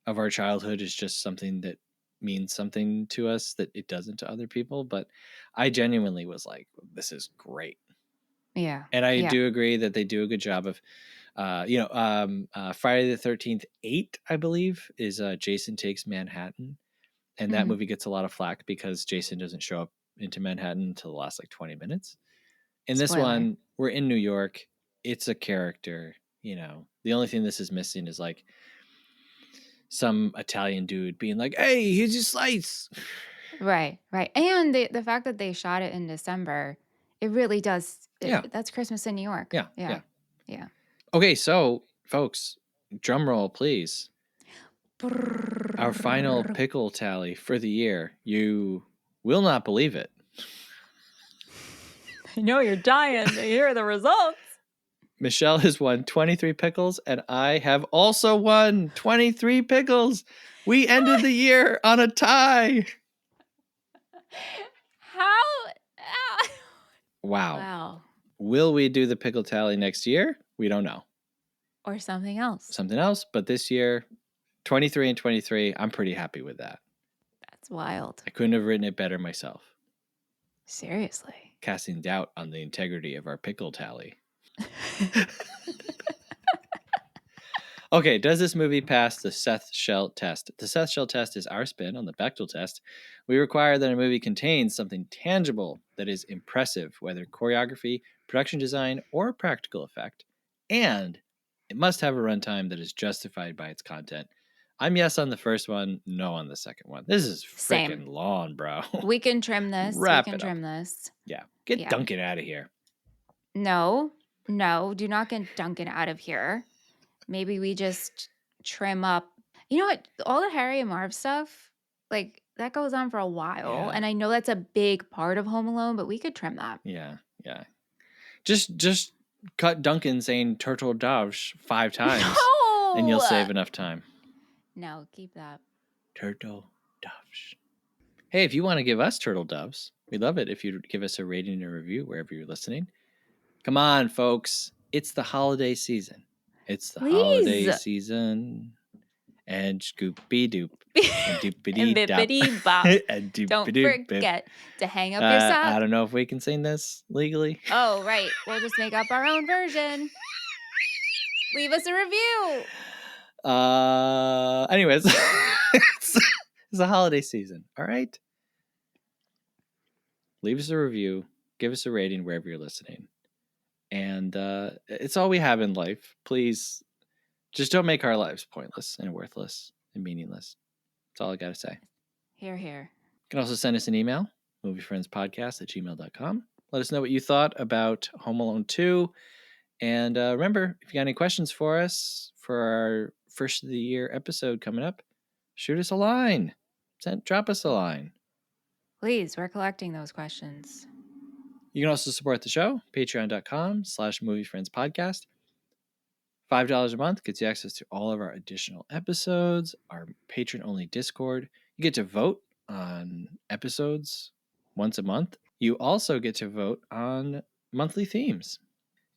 of our childhood is just something that means something to us that it doesn't to other people. But I genuinely was like, this is great. Yeah. And I Yeah. do agree that they do a good job of, Friday the 13th 8, I believe, is Jason Takes Manhattan. And that Mhm. movie gets a lot of flack because Jason doesn't show up into Manhattan until the last like 20 minutes. In this Spoiler. one, we're in New York. It's a character, you know. The only thing this is missing is like some Italian dude being like, "Hey, here's your slice." Right. Right. And the fact that they shot it in December, it really does. Yeah. That's Christmas in New York. Yeah. Yeah. Yeah. Yeah. Okay, so folks, drum roll, please. Our final pickle tally for the year. You will not believe it. I know you're dying to hear the results. Michelle has won 23 pickles, and I have also won 23 pickles. We ended the year on a tie. How? Wow. Wow. Will we do the pickle tally next year? We don't know. Or something else. Something else, but this year, 23 and 23, I'm pretty happy with that. That's wild. I couldn't have written it better myself. Seriously. Casting doubt on the integrity of our pickle tally. Okay, does this movie pass the Seth Shell test? The Seth Shell test is our spin on the Bechdel test. We require that a movie contains something tangible that is impressive, whether choreography, production design, or practical effect, and it must have a runtime that is justified by its content. I'm yes on the first one, no on the second one. This is Same. freaking long, bro. We can trim this. Wrap we can it up. trim this. Yeah, get Yeah. Duncan out of here. No, do not get Duncan out of here. Maybe we just trim up. You know what? All the Harry and Marv stuff, like that goes on for a while. Yeah. And I know that's a big part of Home Alone, but we could trim that. Yeah, yeah. Just cut Duncan saying turtledoves 5 times, No! and you'll save enough time. No, keep that. Turtledoves. Hey, if you want to give us turtle doves, we'd love it if you'd give us a rating and a review wherever you're listening. Come on, folks. It's the holiday season. It's the holiday Please. season. And scoopy doop. And doopity And dop. bippity bop. And Don't doopity forget to hang up your sock. I don't know if we can sing this legally. Oh, right. We'll just make up our own version. Leave us a review. Anyways, it's the holiday season. All right. Leave us a review. Give us a rating wherever you're listening. And it's all we have in life. Please just don't make our lives pointless and worthless and meaningless. That's all I got to say. Here, here. You can also send us an email, moviefriendspodcast@gmail.com. Let us know what you thought about Home Alone 2. And remember, if you got any questions for us for our first of the year episode coming up, shoot us a line. Drop us a line. Please, we're collecting those questions. You can also support the show, patreon.com/moviefriendspodcast. $5 a month gets you access to all of our additional episodes, our patron-only Discord. You get to vote on episodes once a month. You also get to vote on monthly themes.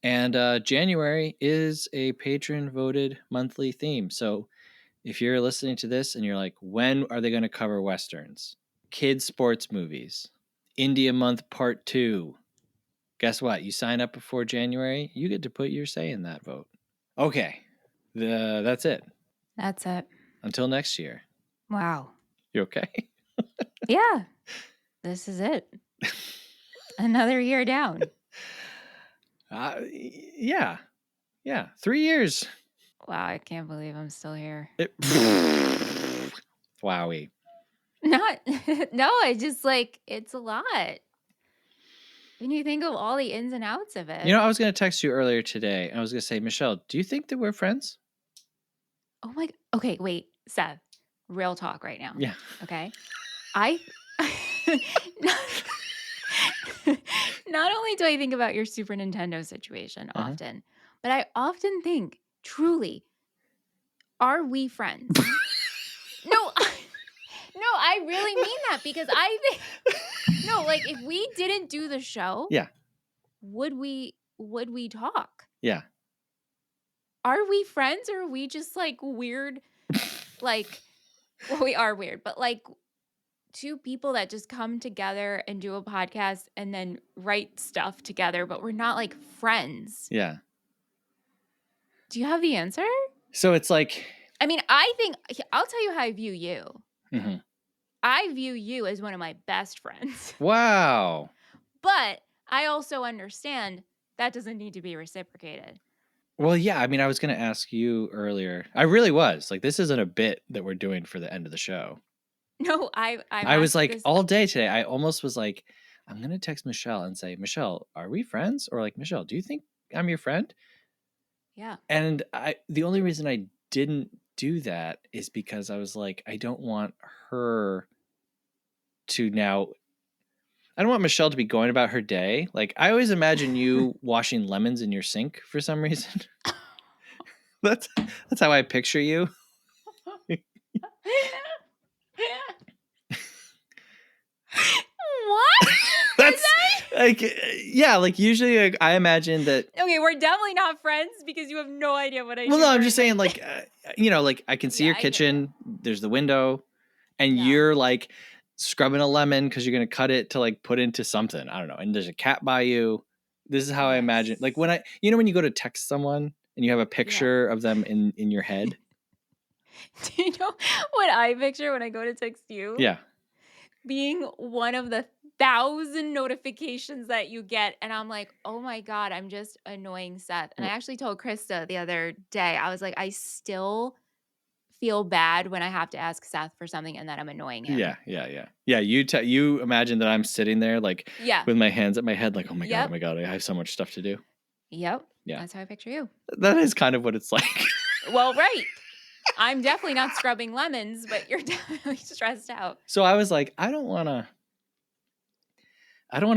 And January is a patron-voted monthly theme. So if you're listening to this and you're like, when are they going to cover Westerns? Kids sports movies. India Month Part 2. Guess what? You sign up before January, you get to put your say in that vote. Okay. That's it. That's it. Until next year. Wow. You okay? Yeah. This is it. Another year down. Yeah. 3 years. Wow, I can't believe I'm still here. Wowie. Not, no, I just like, it's a lot. When you think of all the ins and outs of it. You know, I was going to text you earlier today. I was going to say, Michelle, do you think that we're friends? Oh my, okay, wait, Seth, real talk right now. Yeah. Okay. Not only do I think about your Super Nintendo situation often, but I often think, truly, are we friends? No, I really mean that because I think, no, like if we didn't do the show, Yeah. would we talk? Yeah. Are we friends or are we just like weird? Like, well, we are weird, but like two people that just come together and do a podcast and then write stuff together, but we're not like friends. Yeah. Do you have the answer? So it's like, I mean, I think I'll tell you how I view you. mhm. I view you as one of my best friends, Wow. but I also understand that doesn't need to be reciprocated. Well, yeah. I mean, I was going to ask you earlier. I really was. Like, this isn't a bit that we're doing for the end of the show. No, I'm I was asked like, this. all day today, I almost was like, I'm going to text Michelle and say, Michelle, are we friends? Or like, Michelle, do you think I'm your friend? Yeah. And the only reason I didn't do that is because I was like, I don't want her to now. I don't want Michelle to be going about her day. Like, I always imagine you washing lemons in your sink for some reason. That's how I picture you. What? That's like, yeah, like usually like, I imagine that. Okay, we're definitely not friends because you have no idea what I do. Well, no, I'm during just my saying, day. like, like I can see your Yeah, I hear ya. kitchen. There's the window, and Yeah. you're like scrubbing a lemon because you're gonna cut it to like put into something. I don't know. And there's a cat by you. This is how I imagine. Like when when you go to text someone and you have a picture of them in your head. Do you know what I picture when I go to text you? Yeah. Being one of the 1,000 notifications that you get. And I'm like, oh my God, I'm just annoying Seth. And I actually told Krista the other day, I was like, I still feel bad when I have to ask Seth for something and that I'm annoying him. Yeah. You imagine that I'm sitting there like Yeah. with my hands at my head, like, oh my Yep. God, I have so much stuff to do. Yep. Yeah. That's how I picture you. That is kind of what it's like. Well, right. I'm definitely not scrubbing lemons, but you're definitely stressed out. So I was like, I don't want to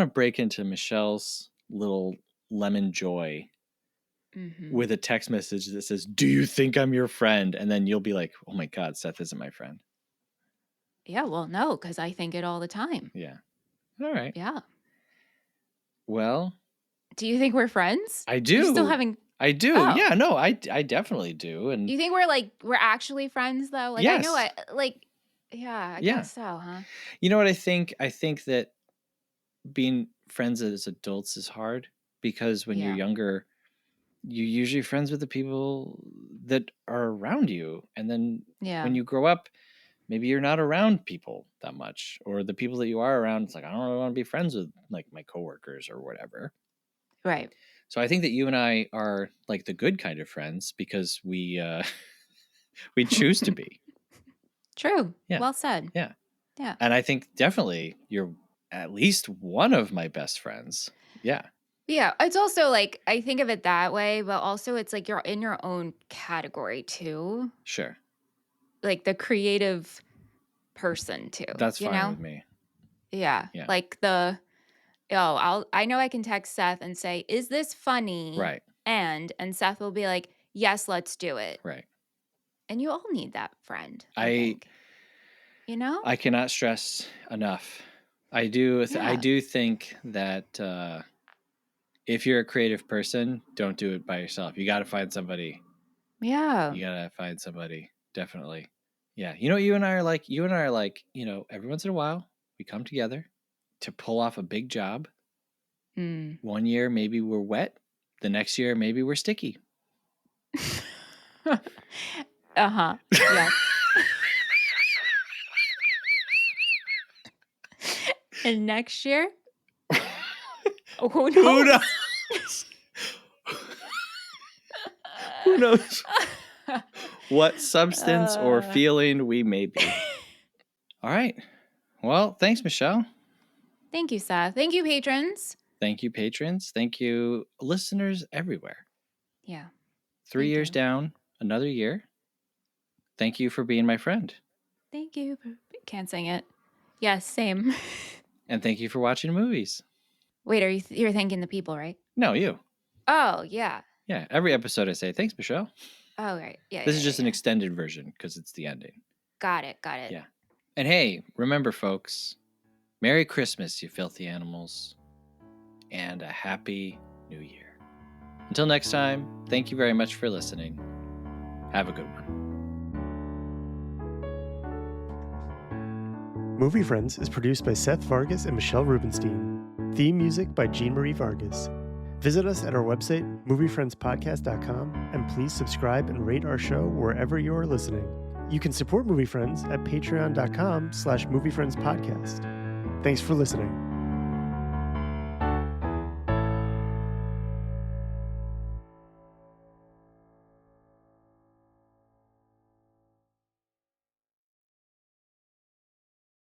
break into Michelle's little lemon joy with a text message that says, do you think I'm your friend? And then you'll be like, oh my God, Seth isn't my friend. Yeah, well, no, because I think it all the time. Yeah. All right. Yeah. Well, do you think we're friends? I do. You still having... I do. Oh. Yeah, no, I definitely do. And you think we're actually friends though? Like yes. I know I guess so, huh? You know what I think? I think that being friends as adults is hard because when you're younger, you're usually friends with the people that are around you. And then when you grow up, maybe you're not around people that much, or the people that you are around, it's like, I don't really want to be friends with like my coworkers or whatever. Right. So I think that you and I are like the good kind of friends because we choose to be. True. Yeah. Well said. Yeah. Yeah. And I think definitely you're at least one of my best friends. Yeah. Yeah. It's also like, I think of it that way, but also it's like you're in your own category too. Sure. Like the creative person too. That's fine with me. Yeah. Like I know I can text Seth and say, is this funny? Right. And Seth will be like, yes, let's do it. Right. And you all need that friend, I think. You know? I cannot stress enough. I do think that if you're a creative person, don't do it by yourself. You got to find somebody. Yeah. You got to find somebody. Definitely. Yeah. You know what you and I are like? You and I are like, every once in a while, we come together to pull off a big job. 1 year, maybe we're wet. The next year, maybe we're sticky. Uh-huh. Yeah. And next year? Who knows? Who knows? Who knows what substance or feeling we may be. All right. Well, thanks, Michelle. Thank you, Seth. Thank you, patrons. Thank you, patrons. Thank you, listeners everywhere. Yeah. 3 years down, another year. Thank you for being my friend. Thank you. Can't sing it. Yes, same. And thank you for watching movies. Wait, you're thanking the people, right? No, you. Oh, yeah. Yeah, every episode I say, thanks, Michelle. Oh, right. Yeah. This is just an extended version because it's the ending. Got it. Yeah. And hey, remember, folks, Merry Christmas, you filthy animals, and a Happy New Year. Until next time, thank you very much for listening. Have a good one. Movie Friends is produced by Seth Vargas and Michelle Rubenstein. Theme music by Jean Marie Vargas. Visit us at our website, moviefriendspodcast.com, and please subscribe and rate our show wherever you are listening. You can support Movie Friends at patreon.com/moviefriendspodcast. Thanks for listening.